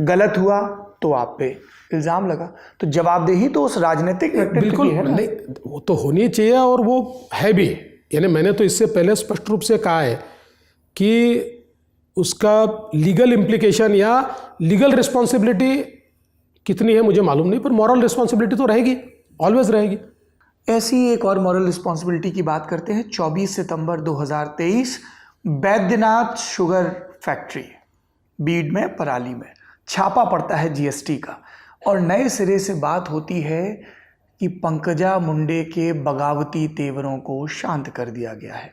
गलत हुआ तो आप पे इल्ज़ाम लगा। तो जवाबदेही तो उस राजनीतिक व्यक्तित्व बिल्कुल की है ना? नहीं, वो तो होनी चाहिए और वो है भी। यानी मैंने तो इससे पहले स्पष्ट रूप से कहा है कि उसका लीगल इम्प्लीकेशन या लीगल रिस्पॉन्सिबिलिटी कितनी है मुझे मालूम नहीं, पर मॉरल रिस्पॉन्सिबिलिटी तो रहेगी, ऑलवेज रहेगी। ऐसी एक और मॉरल रिस्पॉन्सिबिलिटी की बात करते हैं। 24 सितंबर 2023 बैद्यनाथ शुगर फैक्ट्री बीड में, पराली में छापा पड़ता है जीएसटी का, और नए सिरे से बात होती है कि पंकजा मुंडे के बगावती तेवरों को शांत कर दिया गया है।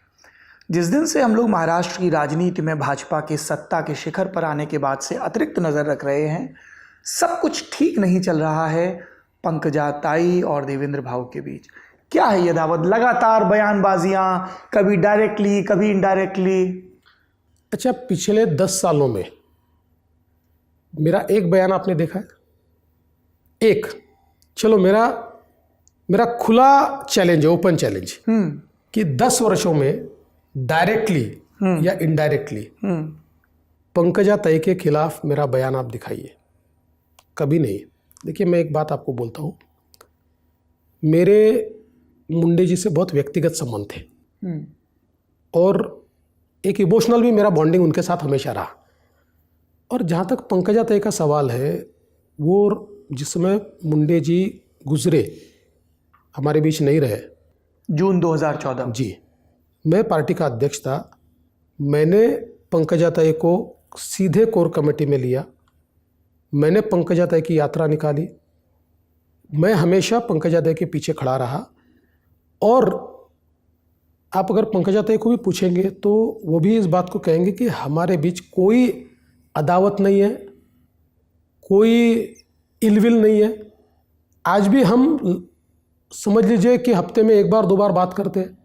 जिस दिन से हम लोग महाराष्ट्र की राजनीति में भाजपा के सत्ता के शिखर पर आने के बाद से अतिरिक्त नज़र रख रहे हैं, सब कुछ ठीक नहीं चल रहा है पंकजा ताई और देवेंद्र भाऊ के बीच। क्या है ये दावत? लगातार बयानबाजियां, कभी डायरेक्टली कभी इनडायरेक्टली। अच्छा, पिछले 10 सालों में मेरा एक बयान आपने देखा है? एक, चलो मेरा खुला चैलेंज है, ओपन चैलेंज, कि 10 वर्षों में डायरेक्टली या इनडायरेक्टली पंकजा ताई के खिलाफ मेरा बयान आप दिखाइए। कभी नहीं। देखिए, मैं एक बात आपको बोलता हूँ, मेरे मुंडे जी से बहुत व्यक्तिगत संबंध थे और एक इमोशनल भी मेरा बॉन्डिंग उनके साथ हमेशा रहा। और जहाँ तक पंकजा ताई का सवाल है, वो जिस समय मुंडे जी गुजरे, हमारे बीच नहीं रहे, जून 2014 जी, मैं पार्टी का अध्यक्ष था। मैंने पंकजा ताई को सीधे कोर कमेटी में लिया, मैंने पंकजा ताई की यात्रा निकाली, मैं हमेशा पंकजा ताई के पीछे खड़ा रहा। और आप अगर पंकजा ताई को भी पूछेंगे तो वो भी इस बात को कहेंगे कि हमारे बीच कोई अदावत नहीं है, कोई इलविल नहीं है। आज भी हम समझ लीजिए कि हफ्ते में 1 बार 2 बार बात करते हैं।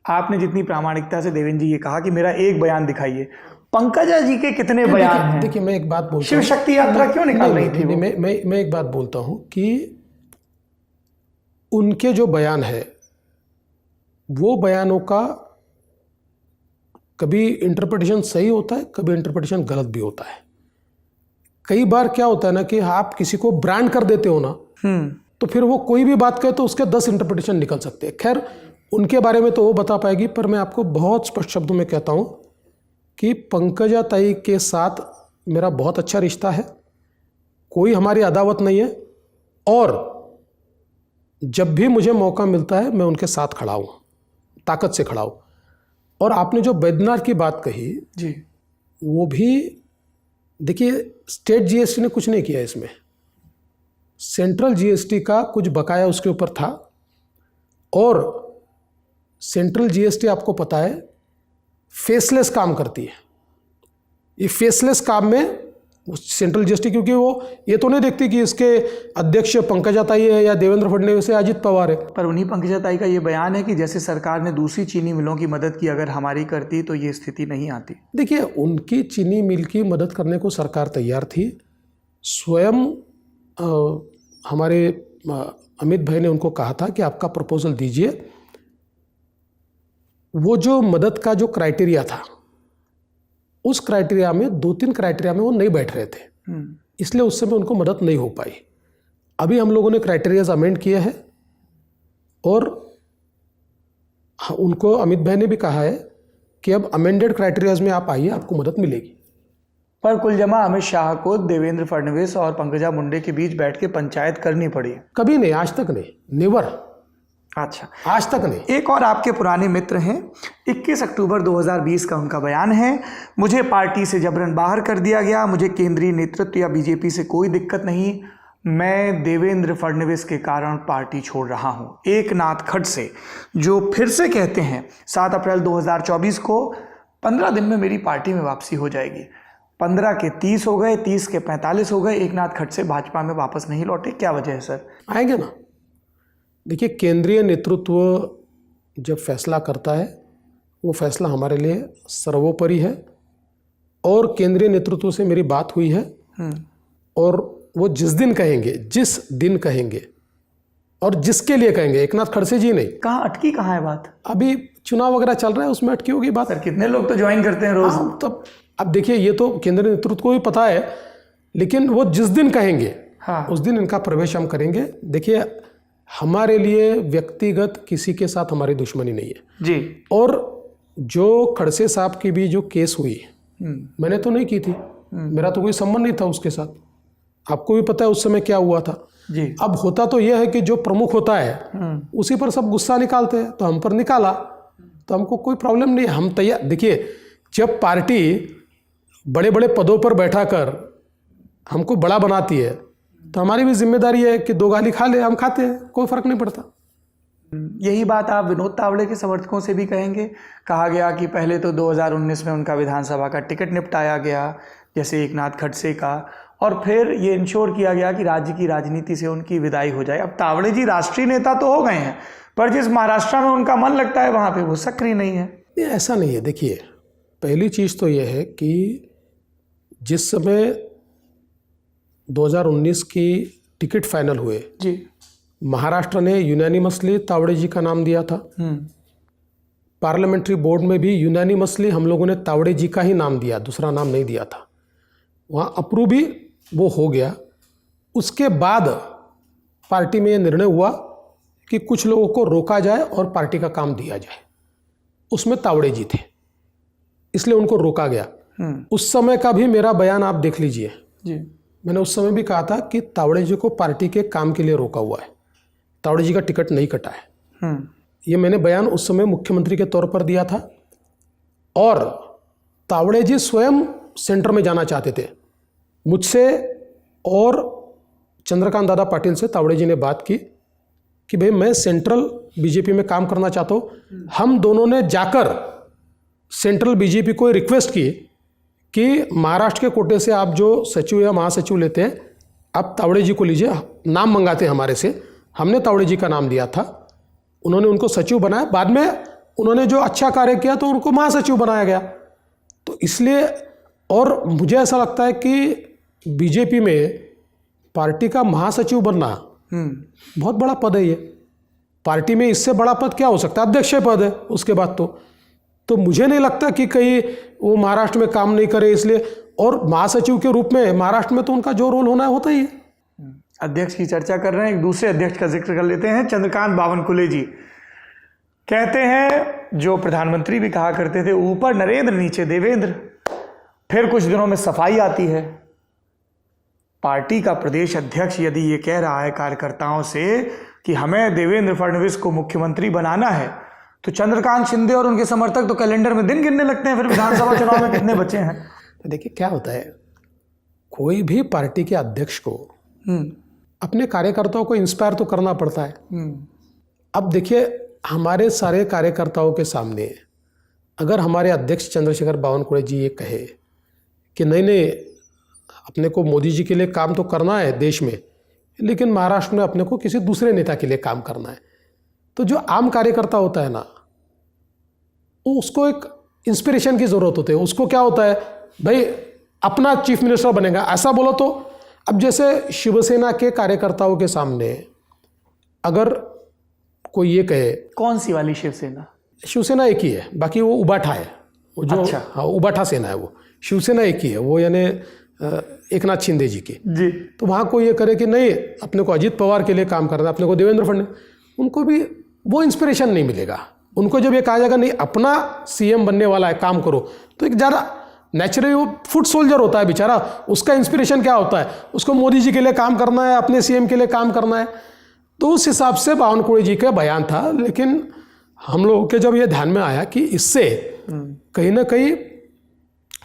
आपने जितनी प्रामाणिकता से देवेंद्र जी ये कहा कि मेरा एक बयान दिखाइए, पंकजा जी के कितने बयान हैं? देखिए मैं एक बात बोलता शिव हूँ, शक्ति यात्रा क्यों निकाल रही थी वो? मैं एक बात बोलता हूँ कि उनके जो बयान है वो बयानों का कभी इंटरप्रिटेशन सही होता है, कभी इंटरप्रिटेशन गलत भी होता है। कई बार क्या होता है ना कि आप किसी को ब्रांड कर देते हो ना, तो फिर वो कोई भी बात कहे तो उसके 10 इंटरप्रिटेशन निकल सकते हैं। खैर उनके बारे में तो वो बता पाएगी, पर मैं आपको बहुत स्पष्ट शब्दों में कहता हूँ कि पंकजा ताई के साथ मेरा बहुत अच्छा रिश्ता है, कोई हमारी अदावत नहीं है, और जब भी मुझे मौका मिलता है मैं उनके साथ खड़ा हूँ, ताकत से खड़ा हूँ। और आपने जो बैद्यनाथ की बात कही जी, वो भी देखिए, स्टेट जीएसटी ने कुछ नहीं किया इसमें, सेंट्रल जीएसटी का कुछ बकाया उसके ऊपर था, और सेंट्रल जीएसटी आपको पता है फेसलेस काम करती है। ये फेसलेस काम में सेंट्रल जीएसटी, क्योंकि वो ये तो नहीं देखती कि इसके अध्यक्ष पंकजा ताई है या देवेंद्र फडणवीस है, अजित पवार है। पर उन्हीं पंकजा ताई का ये बयान है कि जैसे सरकार ने दूसरी चीनी मिलों की मदद की, अगर हमारी करती तो ये स्थिति नहीं आती। देखिए उनकी चीनी मिल की मदद करने को सरकार तैयार थी। स्वयं हमारे अमित भाई ने उनको कहा था कि आपका प्रपोजल दीजिए। वो जो मदद का जो क्राइटेरिया था, उस क्राइटेरिया में 2-3 क्राइटेरिया में वो नहीं बैठ रहे थे, इसलिए उस समय उनको मदद नहीं हो पाई। अभी हम लोगों ने क्राइटेरियाज अमेंड किए हैं, और उनको अमित भाई ने भी कहा है कि अब अमेंडेड क्राइटेरियाज में आप आइए, आपको मदद मिलेगी। पर कुल जमा अमित शाह को देवेंद्र फडणवीस और पंकजा मुंडे के बीच बैठ के पंचायत करनी पड़ी। कभी नहीं, आज तक नहीं, नेवर। अच्छा, आज तक नहीं। एक और आपके पुराने मित्र हैं, 21 अक्टूबर 2020 का उनका बयान है, मुझे पार्टी से जबरन बाहर कर दिया गया, मुझे केंद्रीय नेतृत्व या बीजेपी से कोई दिक्कत नहीं, मैं देवेंद्र फडणवीस के कारण पार्टी छोड़ रहा हूं। एकनाथ खड़से जो फिर से कहते हैं 7 अप्रैल 2024 को 15 दिन में मेरी पार्टी में वापसी हो जाएगी। 15 के 30 हो गए, 30 के 45 हो गए, एकनाथ खड़से भाजपा में वापस नहीं लौटे, क्या वजह है सर? आएंगे ना। देखिए केंद्रीय नेतृत्व जब फैसला करता है, वो फैसला हमारे लिए सर्वोपरि है, और केंद्रीय नेतृत्व से मेरी बात हुई है, और वो जिस दिन कहेंगे और जिसके लिए कहेंगे, एकनाथ खड़से जी नहीं। कहाँ अटकी, कहाँ है बात? अभी चुनाव वगैरह चल रहा है, उसमें अटकी होगी बात। सर कितने लोग तो ज्वाइन करते हैं रोज। तो अब देखिए ये तो केंद्रीय नेतृत्व को भी पता है, लेकिन वो जिस दिन कहेंगे उस दिन इनका प्रवेश हम करेंगे। देखिए हमारे लिए व्यक्तिगत किसी के साथ हमारी दुश्मनी नहीं है जी, और जो खड़से साहब की भी जो केस हुई मैंने तो नहीं की थी, मेरा तो कोई संबंध नहीं था उसके साथ। आपको भी पता है उस समय क्या हुआ था जी। अब होता तो यह है कि जो प्रमुख होता है उसी पर सब गुस्सा निकालते हैं, तो हम पर निकाला तो हमको कोई प्रॉब्लम नहीं है, हम तैयार। देखिए जब पार्टी बड़े बड़े पदों पर बैठा कर हमको बड़ा बनाती है तो हमारी भी जिम्मेदारी है कि 2 गाली खा ले, हम खाते हैं, कोई फर्क नहीं पड़ता। यही बात आप विनोद तावड़े के समर्थकों से भी कहेंगे? कहा गया कि पहले तो 2019 में उनका विधानसभा का टिकट निपटाया गया जैसे एकनाथ खड़से का, और फिर ये इंश्योर किया गया कि राज्य की राजनीति से उनकी विदाई हो जाए। अब तावड़े जी राष्ट्रीय नेता तो हो गए हैं, पर जिस महाराष्ट्र में उनका मन लगता है वहाँ पे वो सक्रिय नहीं है। ये ऐसा नहीं है। देखिए पहली चीज़ तो ये है कि जिस समय 2019 की टिकट फाइनल हुए जी, महाराष्ट्र ने यूनानिमसली तावड़े जी का नाम दिया था। पार्लियामेंट्री बोर्ड में भी यूनानिमसली हम लोगों ने तावड़े जी का ही नाम दिया, दूसरा नाम नहीं दिया था। वहाँ अप्रूव भी वो हो गया। उसके बाद पार्टी में ये निर्णय हुआ कि कुछ लोगों को रोका जाए और पार्टी का काम दिया जाए, उसमें तावड़े जी थे, इसलिए उनको रोका गया। उस समय का भी मेरा बयान आप देख लीजिए जी। मैंने उस समय भी कहा था कि तावड़े जी को पार्टी के काम के लिए रोका हुआ है, तावड़े जी का टिकट नहीं कटा है। ये मैंने बयान उस समय मुख्यमंत्री के तौर पर दिया था, और तावड़े जी स्वयं सेंटर में जाना चाहते थे। मुझसे और चंद्रकांत दादा पाटिल से तावड़े जी ने बात की कि भाई मैं सेंट्रल बीजेपी में काम करना चाहता हूँ। हम दोनों ने जाकर सेंट्रल बीजेपी को रिक्वेस्ट की कि महाराष्ट्र के कोटे से आप जो सचिव या महासचिव लेते हैं आप तावड़े जी को लीजिए, नाम मंगाते हैं हमारे से। हमने तावड़े जी का नाम दिया था, उन्होंने उनको सचिव बनाया। बाद में उन्होंने जो अच्छा कार्य किया तो उनको महासचिव बनाया गया। तो इसलिए, और मुझे ऐसा लगता है कि बीजेपी में पार्टी का महासचिव बनना बहुत बड़ा पद है ये। पार्टी में इससे बड़ा पद क्या हो सकता है? अध्यक्ष पद है उसके बाद तो मुझे नहीं लगता कि कहीं वो महाराष्ट्र में काम नहीं करे इसलिए। और महासचिव के रूप में महाराष्ट्र में तो उनका जो रोल होना है होता ही है। अध्यक्ष की चर्चा कर रहे हैं, एक दूसरे अध्यक्ष का जिक्र कर लेते हैं। चंद्रकांत बावनकुले जी कहते हैं, जो प्रधानमंत्री भी कहा करते थे, ऊपर नरेंद्र नीचे देवेंद्र। फिर कुछ दिनों में सफाई आती है। पार्टी का प्रदेश अध्यक्ष यदि ये कह रहा है कार्यकर्ताओं से कि हमें देवेंद्र फडणवीस को मुख्यमंत्री बनाना है, तो चंद्रकांत शिंदे और उनके समर्थक तो कैलेंडर में दिन गिनने लगते हैं फिर विधानसभा चुनाव में कितने बचे हैं। देखिए क्या होता है, कोई भी पार्टी के अध्यक्ष को अपने कार्यकर्ताओं को इंस्पायर तो करना पड़ता है। अब देखिए, हमारे सारे कार्यकर्ताओं के सामने अगर हमारे अध्यक्ष चंद्रशेखर बावनकुले जी ये कहे कि नहीं अपने को मोदी जी के लिए काम तो करना है देश में, लेकिन महाराष्ट्र में अपने को किसी दूसरे नेता के लिए काम करना है, तो जो आम कार्यकर्ता होता है ना, वो उसको एक इंस्पिरेशन की ज़रूरत होती है। उसको क्या होता है, भाई अपना चीफ मिनिस्टर बनेगा ऐसा बोलो तो। अब जैसे शिवसेना के कार्यकर्ताओं के सामने अगर कोई ये कहे, कौन सी वाली शिवसेना? शिवसेना एक ही है, बाकी वो उबाठा है, वो जो अच्छा। हाँ उबाठा सेना है, वो शिवसेना एक ही है, वो यानी एकनाथ शिंदे जी की जी। तो वहाँ कोई ये करे कि नहीं अपने को अजीत पवार के लिए काम करना है, अपने को देवेंद्र फडणवीस, उनको भी वो इंस्पिरेशन नहीं मिलेगा। उनको जब ये कहा जाएगा नहीं अपना सीएम बनने वाला है काम करो, तो एक ज़्यादा नेचुरली वो फुट सोल्जर होता है बेचारा, उसका इंस्पिरेशन क्या होता है, उसको मोदी जी के लिए काम करना है, अपने सीएम के लिए काम करना है। तो उस हिसाब से बावनकुले जी का बयान था। लेकिन हम लोगों के जब ये ध्यान में आया कि इससे कहीं ना कहीं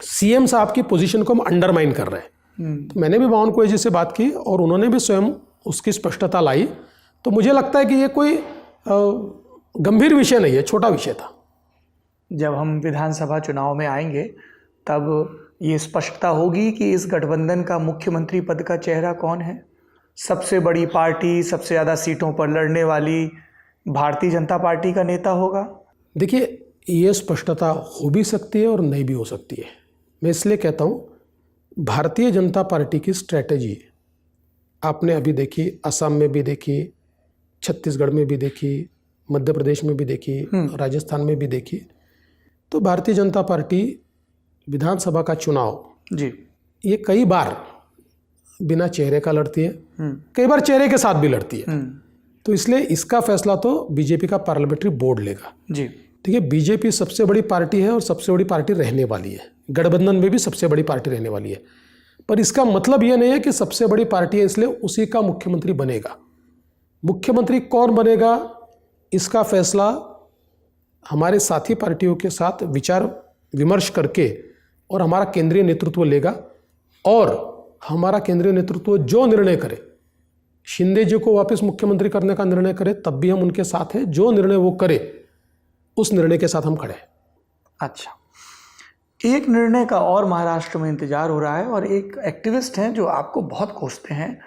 सीएम साहब की पोजीशन को हम अंडरमाइन कर रहे हैं, तो मैंने भी बावनकुले जी से बात की और उन्होंने भी स्वयं उसकी स्पष्टता लाई। तो मुझे लगता है कि ये कोई गंभीर विषय नहीं है, छोटा विषय था। जब हम विधानसभा चुनाव में आएंगे तब ये स्पष्टता होगी कि इस गठबंधन का मुख्यमंत्री पद का चेहरा कौन है। सबसे बड़ी पार्टी, सबसे ज़्यादा सीटों पर लड़ने वाली भारतीय जनता पार्टी का नेता होगा। देखिए, ये स्पष्टता हो भी सकती है और नहीं भी हो सकती है। मैं इसलिए कहता हूँ, भारतीय जनता पार्टी की स्ट्रैटेजी आपने अभी देखी, असम में भी देखी, छत्तीसगढ़ में भी देखी, मध्य प्रदेश में भी देखी, राजस्थान में भी देखी। तो भारतीय जनता पार्टी विधानसभा का चुनाव जी ये कई बार बिना चेहरे का लड़ती है, कई बार चेहरे के साथ भी लड़ती है। तो इसलिए इसका फैसला तो बीजेपी का पार्लियामेंट्री बोर्ड लेगा। जी देखिए, बीजेपी सबसे बड़ी पार्टी है और सबसे बड़ी पार्टी रहने वाली है, गठबंधन में भी सबसे बड़ी पार्टी रहने वाली है। पर इसका मतलब ये नहीं है कि सबसे बड़ी पार्टी है इसलिए उसी का मुख्यमंत्री बनेगा। मुख्यमंत्री कौन बनेगा इसका फैसला हमारे साथी पार्टियों के साथ विचार विमर्श करके और हमारा केंद्रीय नेतृत्व लेगा। और हमारा केंद्रीय नेतृत्व जो निर्णय करे, शिंदे जी को वापस मुख्यमंत्री करने का निर्णय करे, तब भी हम उनके साथ हैं। जो निर्णय वो करे उस निर्णय के साथ हम खड़े हैं। अच्छा, एक निर्णय का और महाराष्ट्र में इंतजार हो रहा है और एक एक्टिविस्ट हैं जो आपको बहुत कोसते हैं,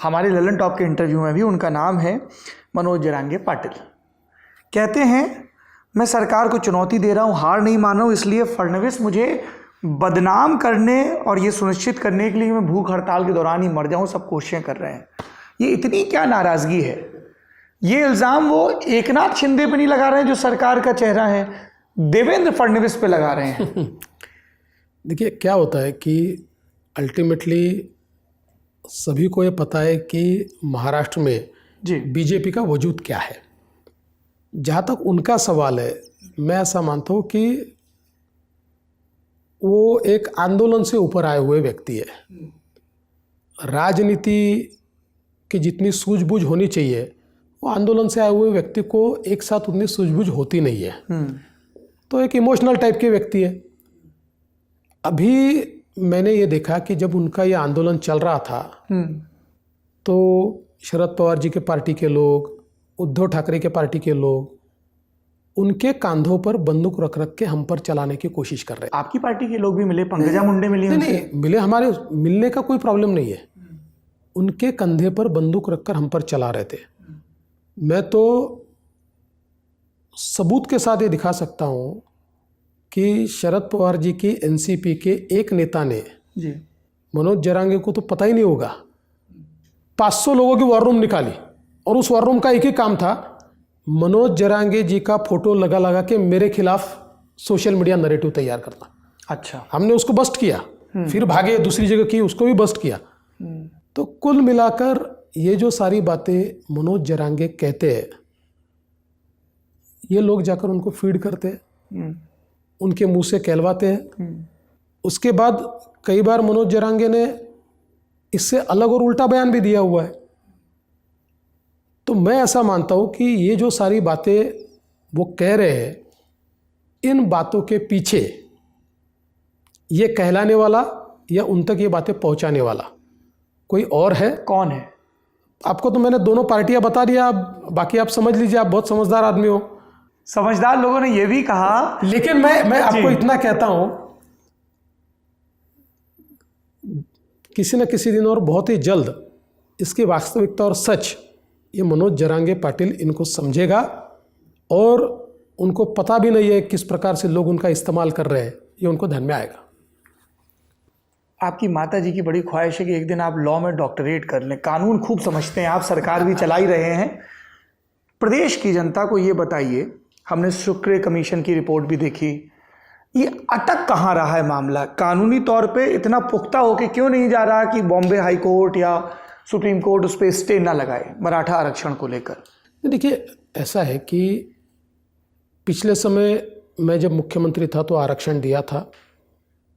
हमारे ललन टॉप के इंटरव्यू में भी उनका नाम है मनोज जरांगे पाटिल। कहते हैं, मैं सरकार को चुनौती दे रहा हूँ, हार नहीं मान रहा हूँ, इसलिए फडणवीस मुझे बदनाम करने और ये सुनिश्चित करने के लिए मैं भूख हड़ताल के दौरान ही मर जाऊँ सब कोशिशें कर रहे हैं। ये इतनी क्या नाराज़गी है? ये इल्ज़ाम वो एकनाथ शिंदे पे नहीं लगा रहे हैं जो सरकार का चेहरा है, देवेंद्र फडणवीस पे लगा रहे हैं। देखिए, क्या होता है कि अल्टीमेटली सभी को ये पता है कि महाराष्ट्र में जी बीजेपी का वजूद क्या है। जहाँ तक उनका सवाल है, मैं ऐसा मानता हूँ कि वो एक आंदोलन से ऊपर आए हुए व्यक्ति है। राजनीति की जितनी सूझबूझ होनी चाहिए वो आंदोलन से आए हुए व्यक्ति को एक साथ उतनी सूझबूझ होती नहीं है। तो एक इमोशनल टाइप के व्यक्ति है। अभी मैंने ये देखा कि जब उनका ये आंदोलन चल रहा था तो शरद पवार जी के पार्टी के लोग, उद्धव ठाकरे के पार्टी के लोग उनके कंधों पर बंदूक रख रख के हम पर चलाने की कोशिश कर रहे हैं। आपकी पार्टी के लोग भी मिले, पंकजा मुंडे मिली? नहीं मिले, हमारे मिलने का कोई प्रॉब्लम नहीं है। उनके कंधे पर बंदूक रखकर हम पर चला रहे थे। मैं तो सबूत के साथ ये दिखा सकता हूँ कि शरद पवार जी की एनसीपी के एक नेता ने जी मनोज जरांगे को तो पता ही नहीं होगा 500 लोगों की वॉर रूम निकाली और उस वॉर रूम का एक ही काम था मनोज जरांगे जी का फोटो लगा लगा के मेरे खिलाफ सोशल मीडिया नैरेटिव तैयार करना। अच्छा। हमने उसको बस्ट किया, फिर भागे दूसरी जगह की, उसको भी बस्ट किया। तो कुल मिलाकर ये जो सारी बातें मनोज जरांगे कहते हैं ये लोग जाकर उनको फीड करते हैं, उनके मुंह से कहलवाते हैं। उसके बाद कई बार मनोज जरांगे ने इससे अलग और उल्टा बयान भी दिया हुआ है। तो मैं ऐसा मानता हूं कि ये जो सारी बातें वो कह रहे हैं इन बातों के पीछे ये कहलाने वाला या उन तक ये बातें पहुंचाने वाला कोई और है। कौन है? आपको तो मैंने दोनों पार्टियां बता दिया, आप बाकी आप समझ लीजिए, आप बहुत समझदार आदमी हो। समझदार लोगों ने यह भी कहा, लेकिन मैं आपको इतना कहता हूं किसी न किसी दिन और बहुत ही जल्द इसकी वास्तविकता और सच ये मनोज जरांगे पाटिल इनको समझेगा और उनको पता भी नहीं है किस प्रकार से लोग उनका इस्तेमाल कर रहे हैं, ये उनको ध्यान में आएगा। आपकी माता जी की बड़ी ख्वाहिश है कि एक दिन आप लॉ में डॉक्टरेट कर लें, कानून खूब समझते हैं आप, सरकार भी चला ही रहे हैं। प्रदेश की जनता को ये बताइए, हमने शुक्र कमीशन की रिपोर्ट भी देखी, ये अटक कहाँ रहा है मामला? कानूनी तौर पे इतना पुख्ता होके क्यों नहीं जा रहा कि बॉम्बे हाई कोर्ट या सुप्रीम कोर्ट उस पर स्टे ना लगाए मराठा आरक्षण को लेकर? देखिए ऐसा है कि पिछले समय मैं जब मुख्यमंत्री था तो आरक्षण दिया था,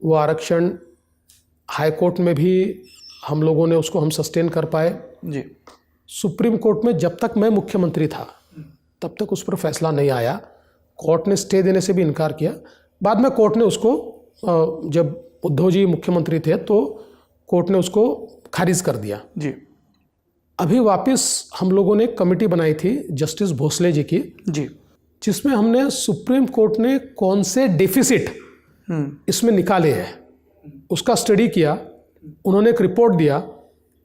वो आरक्षण हाई कोर्ट में भी हम लोगों ने उसको हम सस्टेन कर पाए जी। सुप्रीम कोर्ट में जब तक मैं मुख्यमंत्री था तब तक उस पर फैसला नहीं आया, कोर्ट ने स्टे देने से भी इनकार किया। बाद में कोर्ट ने उसको, जब उद्धव जी मुख्यमंत्री थे तो कोर्ट ने उसको खारिज कर दिया जी। अभी वापस हम लोगों ने कमेटी बनाई थी जस्टिस भोसले जी की जी, जिसमें हमने सुप्रीम कोर्ट ने कौन से डेफिसिट इसमें निकाले हैं उसका स्टडी किया, उन्होंने एक रिपोर्ट दिया,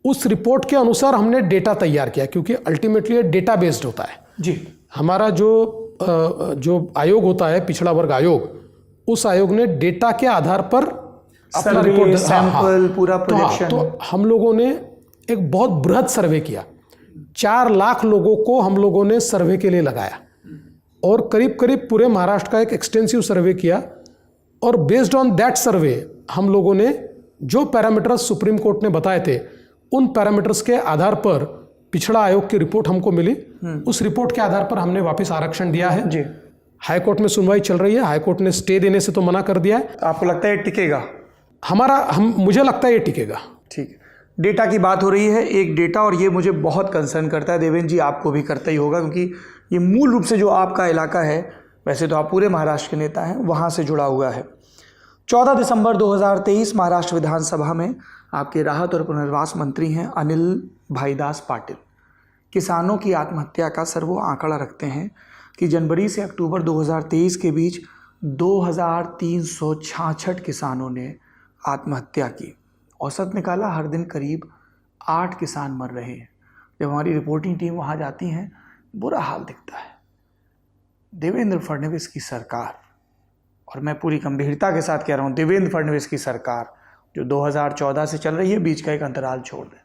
उस रिपोर्ट के अनुसार हमने डेटा तैयार किया, क्योंकि अल्टीमेटली ये डेटा बेस्ड होता है जी। हमारा जो आयोग होता है पिछड़ा वर्ग आयोग, उस आयोग ने डेटा के आधार पर अपना रिपोर्ट सैंपल पूरा प्रोजेक्शन। तो हम लोगों ने एक बहुत बृहद सर्वे किया, 4 लाख लोगों को हम लोगों ने सर्वे के लिए लगाया और करीब करीब पूरे महाराष्ट्र का एक एक्सटेंसिव सर्वे किया और बेस्ड ऑन दैट सर्वे हम लोगों ने जो पैरामीटर्स सुप्रीम कोर्ट ने बताए थे उन पैरामीटर्स के आधार पर पिछड़ा आयोग की रिपोर्ट हमको मिली, उस रिपोर्ट के आधार पर हमने वापस आरक्षण दिया है जी। हाई कोर्ट में सुनवाई चल रही है, हाई कोर्ट ने स्टे देने से तो मना कर दिया है। आपको लगता है टिकेगा? मुझे लगता है ये टिकेगा। ठीक है, डेटा की बात हो रही है, एक डेटा, और ये मुझे बहुत कंसर्न करता है देवेंद्र जी, आपको भी करता ही होगा, क्योंकि ये मूल रूप से जो आपका इलाका है, वैसे तो आप पूरे महाराष्ट्र के नेता हैं, वहाँ से जुड़ा हुआ है। 14 दिसंबर 2023 महाराष्ट्र विधानसभा में आपके राहत और पुनर्वास मंत्री हैं अनिल भाईदास पाटिल किसानों की आत्महत्या का सर वो आंकड़ा रखते हैं कि जनवरी से अक्टूबर 2023 के बीच 2366 किसानों ने आत्महत्या की। औसत निकाला हर दिन करीब 8 किसान मर रहे हैं। जब हमारी रिपोर्टिंग टीम वहाँ जाती है बुरा हाल दिखता है। देवेंद्र फडणवीस की सरकार, और मैं पूरी गंभीरता के साथ कह रहा हूँ देवेंद्र फडणवीस की सरकार जो 2014 से चल रही है, बीच का एक अंतराल छोड़ दें,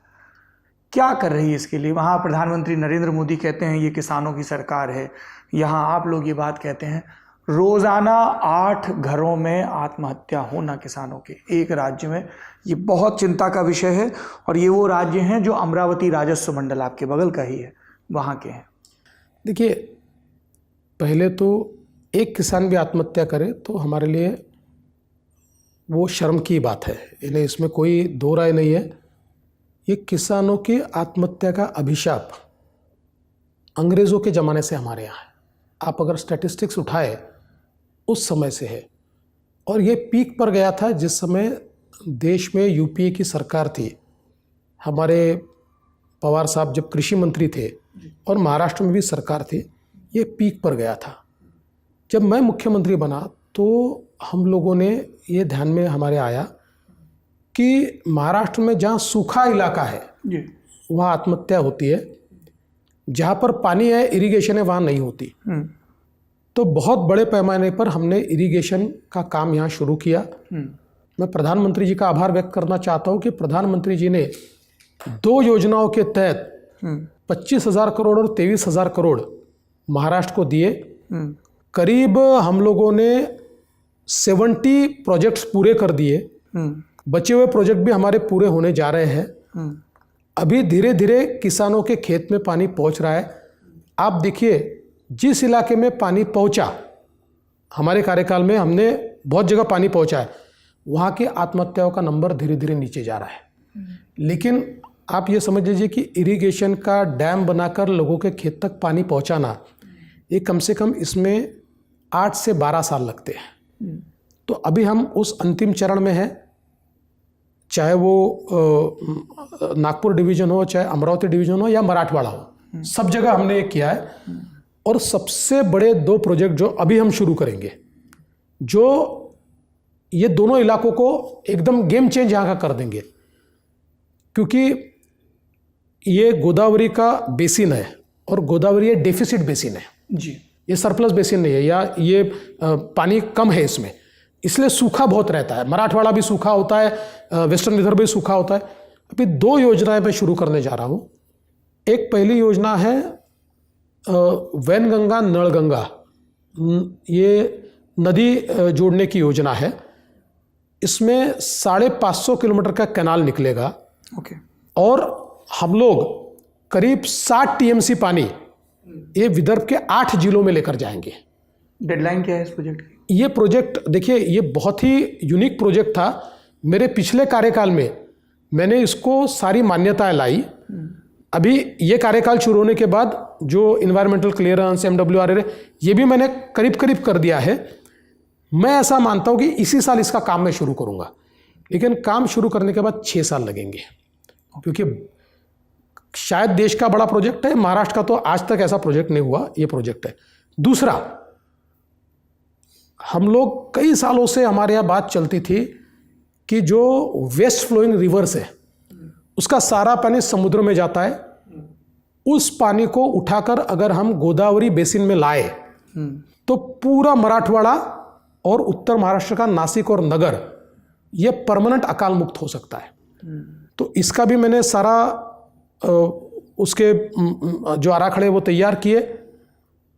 क्या कर रही है इसके लिए? वहाँ प्रधानमंत्री नरेंद्र मोदी कहते हैं ये किसानों की सरकार है, यहाँ आप लोग ये बात कहते हैं। रोज़ाना 8 घरों में आत्महत्या होना किसानों के एक राज्य में, ये बहुत चिंता का विषय है। और ये वो राज्य हैं जो अमरावती राजस्व मंडल आपके बगल का ही है, वहाँ के हैं। देखिए, पहले तो एक किसान भी आत्महत्या करे तो हमारे लिए वो शर्म की बात है, इन्हें इसमें कोई दो राय नहीं है। ये किसानों की आत्महत्या का अभिशाप अंग्रेज़ों के ज़माने से हमारे यहाँ है। आप अगर स्टैटिस्टिक्स उठाए उस समय से है, और ये पीक पर गया था जिस समय देश में यूपीए की सरकार थी। हमारे पवार साहब जब कृषि मंत्री थे और महाराष्ट्र में भी सरकार थी, ये पीक पर गया था। जब मैं मुख्यमंत्री बना तो हम लोगों ने ये ध्यान में हमारे आया कि महाराष्ट्र में जहाँ सूखा इलाका है वहाँ आत्महत्या होती है, जहाँ पर पानी है, इरिगेशन है, वहाँ नहीं होती। तो बहुत बड़े पैमाने पर हमने इरिगेशन का काम यहाँ शुरू किया। मैं प्रधानमंत्री जी का आभार व्यक्त करना चाहता हूँ कि प्रधानमंत्री जी ने 2 योजनाओं के तहत 25,000 करोड़ और 23,000 करोड़ महाराष्ट्र को दिए। करीब हम लोगों ने 70 प्रोजेक्ट्स पूरे कर दिए। बचे हुए प्रोजेक्ट भी हमारे पूरे होने जा रहे हैं। अभी धीरे धीरे किसानों के खेत में पानी पहुंच रहा है। आप देखिए, जिस इलाके में पानी पहुंचा, हमारे कार्यकाल में हमने बहुत जगह पानी पहुंचा है, वहाँ की आत्महत्याओं का नंबर धीरे धीरे नीचे जा रहा है। लेकिन आप ये समझ लीजिए कि इरिगेशन का डैम बनाकर लोगों के खेत तक पानी पहुंचाना, ये कम से कम इसमें 8 से 12 साल लगते हैं। तो अभी हम उस अंतिम चरण में हैं, चाहे वो नागपुर डिवीज़न हो, चाहे अमरावती डिवीज़न हो या मराठवाड़ा हो, सब जगह हमने ये किया है। और सबसे बड़े 2 प्रोजेक्ट जो अभी हम शुरू करेंगे, जो ये दोनों इलाकों को एकदम गेम चेंज यहाँ का कर देंगे, क्योंकि ये गोदावरी का बेसिन है और गोदावरी ये डेफिसिट बेसिन है जी। ये सरप्लस बेसिन नहीं है, या ये पानी कम है इसमें, इसलिए सूखा बहुत रहता है। मराठवाड़ा भी सूखा होता है, वेस्टर्न विदर्भ भी सूखा होता है। अभी 2 योजनाएं मैं शुरू करने जा रहा हूँ। एक पहली योजना है वैनगंगा नलगंगा, ये नदी जोड़ने की योजना है। इसमें 550 किलोमीटर का कैनाल निकलेगा। ओके। और हम लोग करीब 60 टीएमसी पानी ये विदर्भ के 8 जिलों में लेकर जाएंगे। डेडलाइन क्या है इस प्रोजेक्ट की? ये प्रोजेक्ट देखिए, ये बहुत ही यूनिक प्रोजेक्ट था। मेरे पिछले कार्यकाल में मैंने इसको सारी मान्यताएं लाई। अभी ये कार्यकाल शुरू होने के बाद जो इन्वायरमेंटल क्लियरेंस, MWRA, ये भी मैंने करीब करीब कर दिया है। मैं ऐसा मानता हूँ कि इसी साल इसका काम मैं शुरू करूँगा, लेकिन काम शुरू करने के बाद 6 साल लगेंगे, क्योंकि शायद देश का बड़ा प्रोजेक्ट है। महाराष्ट्र का तो आज तक ऐसा प्रोजेक्ट नहीं हुआ, ये प्रोजेक्ट है। दूसरा, हम लोग कई सालों से हमारे यहाँ बात चलती थी कि जो वेस्ट फ्लोइंग रिवर्स है, उसका सारा पानी समुद्र में जाता है। उस पानी को उठाकर अगर हम गोदावरी बेसिन में लाए तो पूरा मराठवाड़ा और उत्तर महाराष्ट्र का नासिक और नगर ये परमानेंट अकाल मुक्त हो सकता है। तो इसका भी मैंने सारा उसके जो आराखड़े वो तैयार किए।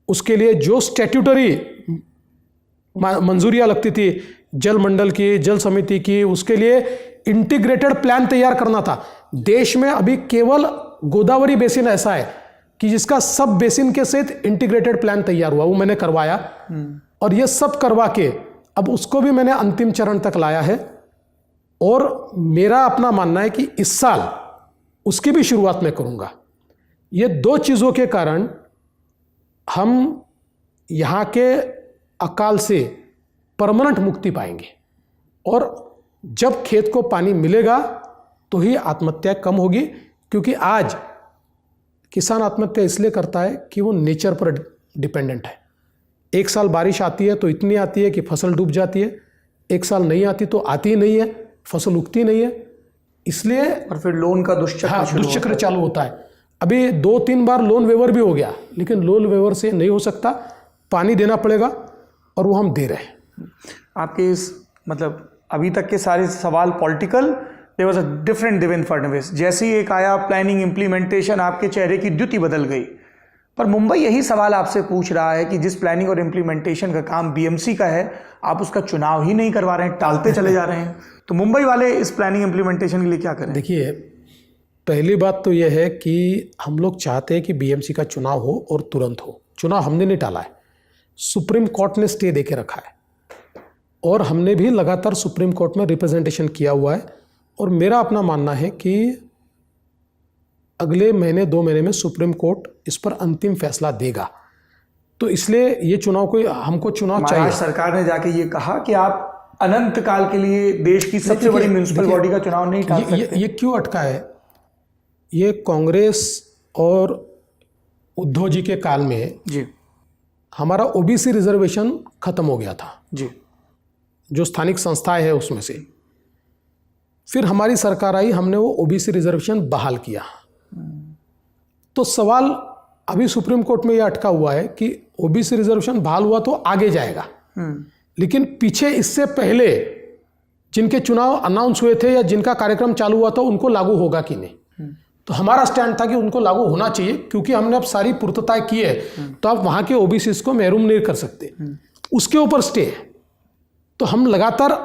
उसके लिए जो स्टैट्यूटरी मंजूरियाँ लगती थी जल मंडल की, जल समिति की, उसके लिए इंटीग्रेटेड प्लान तैयार करना था। देश में अभी केवल गोदावरी बेसिन ऐसा है कि जिसका सब बेसिन के सहित इंटीग्रेटेड प्लान तैयार हुआ, वो मैंने करवाया। और ये सब करवा के अब उसको भी मैंने अंतिम चरण तक लाया है। और मेरा अपना मानना है कि इस साल उसकी भी शुरुआत मैं करूंगा। ये 2 चीज़ों के कारण हम यहाँ के अकाल से परमानेंट मुक्ति पाएंगे। और जब खेत को पानी मिलेगा तो ही आत्महत्या कम होगी, क्योंकि आज किसान आत्महत्या इसलिए करता है कि वो नेचर पर डिपेंडेंट है। एक साल बारिश आती है तो इतनी आती है कि फसल डूब जाती है, एक साल नहीं आती तो आती ही नहीं है, फसल उगती नहीं है। इसलिए और फिर लोन का दुष्चक्र चालू होता है। अभी 2-3 बार लोन वेवर भी हो गया, लेकिन लोन वेवर से नहीं हो सकता, पानी देना पड़ेगा, और वो हम दे रहे हैं। आपके इस मतलब अभी तक के सारे सवाल political, there was a different Devendra Fadnavis. जैसे ही एक आया प्लानिंग इम्प्लीमेंटेशन, आपके चेहरे की द्युति बदल गई। पर मुंबई यही सवाल आपसे पूछ रहा है कि जिस प्लानिंग और इम्प्लीमेंटेशन का काम BMC का है, आप उसका चुनाव ही नहीं करवा रहे हैं, टालते चले जा रहे हैं। तो मुंबई वाले इस प्लानिंग इम्प्लीमेंटेशन के लिए क्या करें? देखिए, पहली बात तो यह है कि हम लोग चाहते हैं कि BMC का चुनाव हो और तुरंत हो। चुनाव हमने नहीं टाला है, सुप्रीम कोर्ट ने स्टे दे के रखा है, और हमने भी लगातार सुप्रीम कोर्ट में रिप्रेजेंटेशन किया हुआ है। और मेरा अपना मानना है कि अगले महीने 2 महीने में सुप्रीम कोर्ट इस पर अंतिम फैसला देगा। तो इसलिए ये चुनाव को, हमको चुनाव चाहिए। सरकार ने जाके ये कहा कि आप अनंत काल के लिए देश की सबसे बड़ी म्युनिसिपल बॉडी का चुनाव नहीं टाल सकते। ये क्यों अटका है? ये कांग्रेस और उद्धव जी के काल में जी हमारा OBC रिजर्वेशन खत्म हो गया था जी, जो स्थानिक संस्थाएं है उसमें से। फिर हमारी सरकार आई, हमने वो OBC रिजर्वेशन बहाल किया। तो सवाल अभी सुप्रीम कोर्ट में ये अटका हुआ है कि ओबीसी रिजर्वेशन बहाल हुआ तो आगे जाएगा, लेकिन पीछे इससे पहले जिनके चुनाव अनाउंस हुए थे या जिनका कार्यक्रम चालू हुआ था उनको लागू होगा कि नहीं। तो हमारा स्टैंड था कि उनको लागू होना चाहिए, क्योंकि हमने अब सारी पूर्तता की है, तो आप वहां के ओबीसी को महरूम नहीं कर सकते। उसके ऊपर स्टे है, तो हम लगातार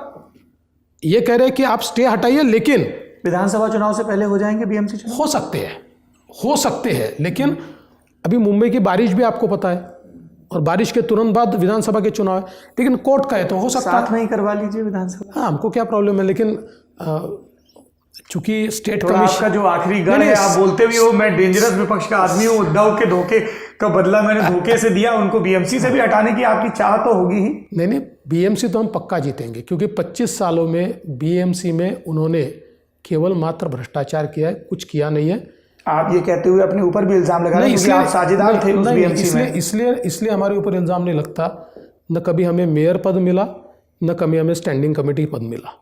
ये कह रहे हैं कि आप स्टे हटाइए, लेकिन विधानसभा चुनाव से पहले हो जाएंगे बीएमसी चुनाव? हो सकते हैं, लेकिन अभी मुंबई की बारिश भी आपको पता है, और बारिश के तुरंत बाद विधानसभा के चुनाव है, लेकिन कोर्ट का है तो हो सकता है साथ में ही करवा लीजिए विधानसभा। हाँ, हमको क्या प्रॉब्लम है, लेकिन चूंकि स्टेट आपका जो आखिरी गढ़ है, आप बोलते भी हो मैं डेंजरस विपक्ष का आदमी हूँ, उद्धव के धोखे का बदला मैंने धोखे से दिया, उनको बीएमसी से भी हटाने की आपकी चाह तो होगी ही। नहीं, बीएमसी तो हम पक्का जीतेंगे, क्योंकि 25 सालों में बीएमसी में उन्होंने केवल मात्र भ्रष्टाचार किया है, कुछ किया नहीं है। आप ये कहते हुए अपने ऊपर भी इल्जाम लगा रहे हैं कि आप साझेदार थे उस बीएमसी में। इसलिए हमारे ऊपर इल्जाम नहीं लगता। न कभी हमें मेयर पद मिला, न कभी हमें स्टैंडिंग कमेटी पद मिला,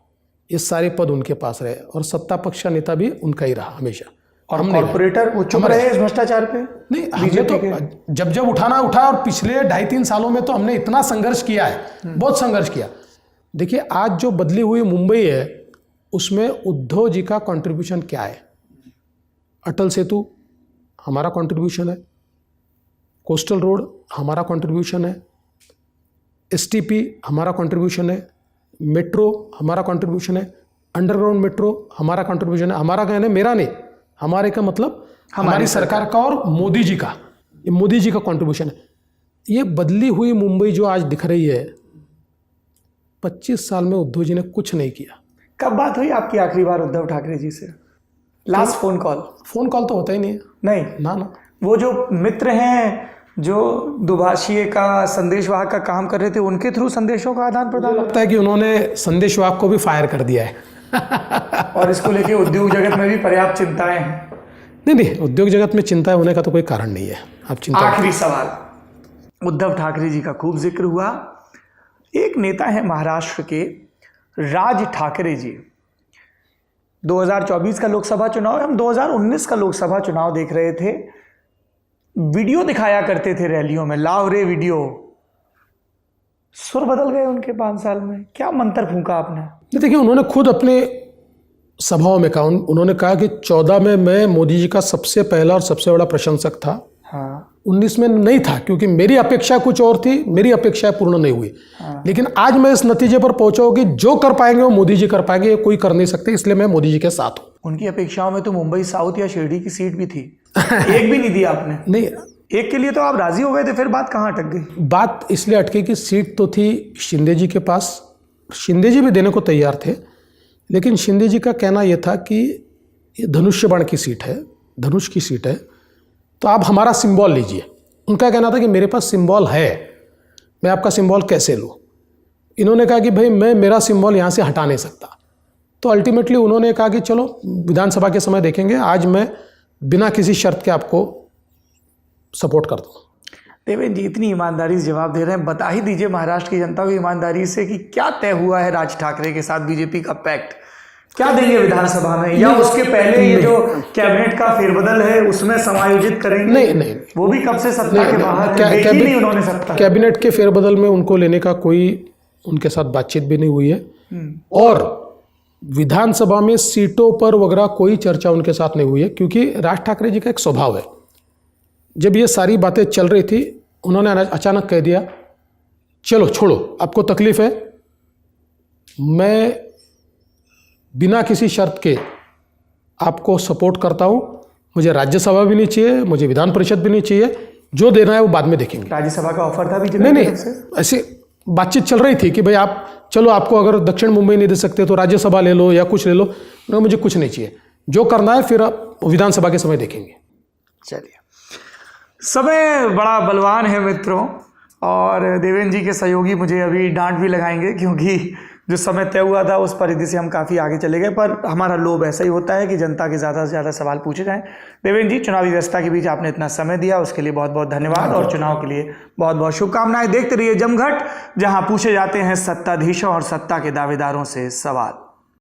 ये सारे पद उनके पास रहे, और सत्ता पक्ष का नेता भी उनका ही रहा हमेशा। और कॉर्पोरेटर वो चुप रहे इस भ्रष्टाचार पे? नहीं, हमने तो जब उठाना उठा, और पिछले 2.5-3 सालों में तो हमने इतना संघर्ष किया है, बहुत संघर्ष किया। देखिए, आज जो बदली हुई मुंबई है उसमें उद्धव जी का कंट्रीब्यूशन क्या है? अटल सेतु हमारा कंट्रीब्यूशन है, कोस्टल रोड हमारा कंट्रीब्यूशन है, एसटीपी हमारा कंट्रीब्यूशन है, मेट्रो हमारा कंट्रीब्यूशन है, अंडरग्राउंड मेट्रो हमारा कंट्रीब्यूशन है। हमारा कहना है, मेरा नहीं, हमारे का मतलब हमारी सरकार का और मोदी जी का, ये मोदी जी का कंट्रीब्यूशन है। ये बदली हुई मुंबई जो आज दिख रही है, 25 साल में उद्धव जी ने कुछ नहीं किया। कब बात हुई आपकी आखिरी बार उद्धव ठाकरे जी से? लास्ट फोन कॉल तो होता ही नहीं है। नहीं ना, वो जो मित्र हैं जो दुभाषिए का संदेशवाहक का काम कर रहे थे, उनके थ्रू संदेशों का आदान प्रदान लगता है कि उन्होंने संदेशवाहक को भी फायर कर दिया है। और इसको लेके उद्योग जगत में भी पर्याप्त चिंताएं हैं। नहीं, उद्योग जगत में चिंता होने का तो कोई कारण नहीं है। आप चिंता। आखिरी सवाल, उद्धव ठाकरे जी का खूब जिक्र हुआ। एक नेता है महाराष्ट्र के, राज ठाकरे जी। 2024 का लोकसभा चुनाव है, हम 2019 का लोकसभा चुनाव देख रहे थे। वीडियो दिखाया करते थे रैलियों में, लाओ रे वीडियो। सुर बदल गए उनके 5 साल में, क्या मंत्र फूंका आपने? देखिए, उन्होंने खुद अपने सभाओं में कहा, उन्होंने कहा कि 14 में मैं मोदी जी का सबसे पहला और सबसे बड़ा प्रशंसक था। हाँ। 19 में नहीं था, क्योंकि मेरी अपेक्षा कुछ और थी, मेरी अपेक्षाएं पूर्ण नहीं हुई। हाँ। लेकिन आज मैं इस नतीजे पर पहुंचा हूं कि जो कर पाएंगे वो मोदी जी कर पाएंगे, कोई कर नहीं सकते, इसलिए मैं मोदी जी के साथ हूं। उनकी अपेक्षाओं में तो मुंबई साउथ या शिरडी की सीट भी थी। एक भी नहीं दिया आपने? नहीं, एक के लिए तो आप राजी हो गए थे, फिर बात कहाँ अटक गई? बात इसलिए अटकी कि सीट तो थी शिंदे जी के पास, शिंदे जी भी देने को तैयार थे, लेकिन शिंदे जी का कहना यह था कि ये धनुष्य बाण की सीट है, धनुष की सीट है, तो आप हमारा सिंबल लीजिए। उनका कहना था कि मेरे पास सिंबल है, मैं आपका सिंबल कैसे लूँ? इन्होंने कहा कि भाई मैं मेरा सिंबल यहाँ से हटा नहीं सकता। तो अल्टीमेटली उन्होंने कहा कि चलो विधानसभा के समय देखेंगे, आज मैं बिना किसी शर्त के आपको सपोर्ट कर दूँ। देवेंद्र जी इतनी ईमानदारी से जवाब दे रहे हैं, बता ही दीजिए महाराष्ट्र की जनता को ईमानदारी से कि क्या तय हुआ है राज ठाकरे के साथ बीजेपी का पैक्ट? क्या देंगे विधानसभा में, या उसके पहले ये जो कैबिनेट का फेरबदल है उसमें समायोजित करेंगे? नहीं, वो भी कब से सत्ता के बाहर देखी नहीं उन्होंने सत्ता। कैबिनेट के फेरबदल में उनको लेने का कोई उनके साथ बातचीत भी नहीं हुई है, और विधानसभा में सीटों पर वगैरह कोई चर्चा उनके साथ नहीं हुई है, क्योंकि राज ठाकरे जी का एक स्वभाव है, जब ये सारी बातें चल रही थी उन्होंने अचानक कह दिया चलो छोड़ो, आपको तकलीफ है, मैं बिना किसी शर्त के आपको सपोर्ट करता हूँ, मुझे राज्यसभा भी नहीं चाहिए, मुझे विधान परिषद भी नहीं चाहिए, जो देना है वो बाद में देखेंगे। राज्यसभा का ऑफर था भी? नहीं, ऐसे बातचीत चल रही थी कि भाई आप चलो, आपको अगर दक्षिण मुंबई नहीं दे सकते तो राज्यसभा ले लो या कुछ ले लो, मुझे कुछ नहीं चाहिए, जो करना है फिर विधानसभा के समय देखेंगे। चलिए, समय बड़ा बलवान है मित्रों, और देवेंद्र जी के सहयोगी मुझे अभी डांट भी लगाएंगे, क्योंकि जो समय तय हुआ था उस परिधि से हम काफ़ी आगे चले गए, पर हमारा लोभ ऐसा ही होता है कि जनता के ज़्यादा से ज़्यादा सवाल पूछे जाएं। देवेंद्र जी, चुनावी व्यवस्था के बीच आपने इतना समय दिया, उसके लिए बहुत बहुत धन्यवाद, और चुनाव के लिए बहुत बहुत शुभकामनाएं। देखते रहिए जमघट, जहां पूछे जाते हैं सत्ताधीशों और सत्ता के दावेदारों से सवाल।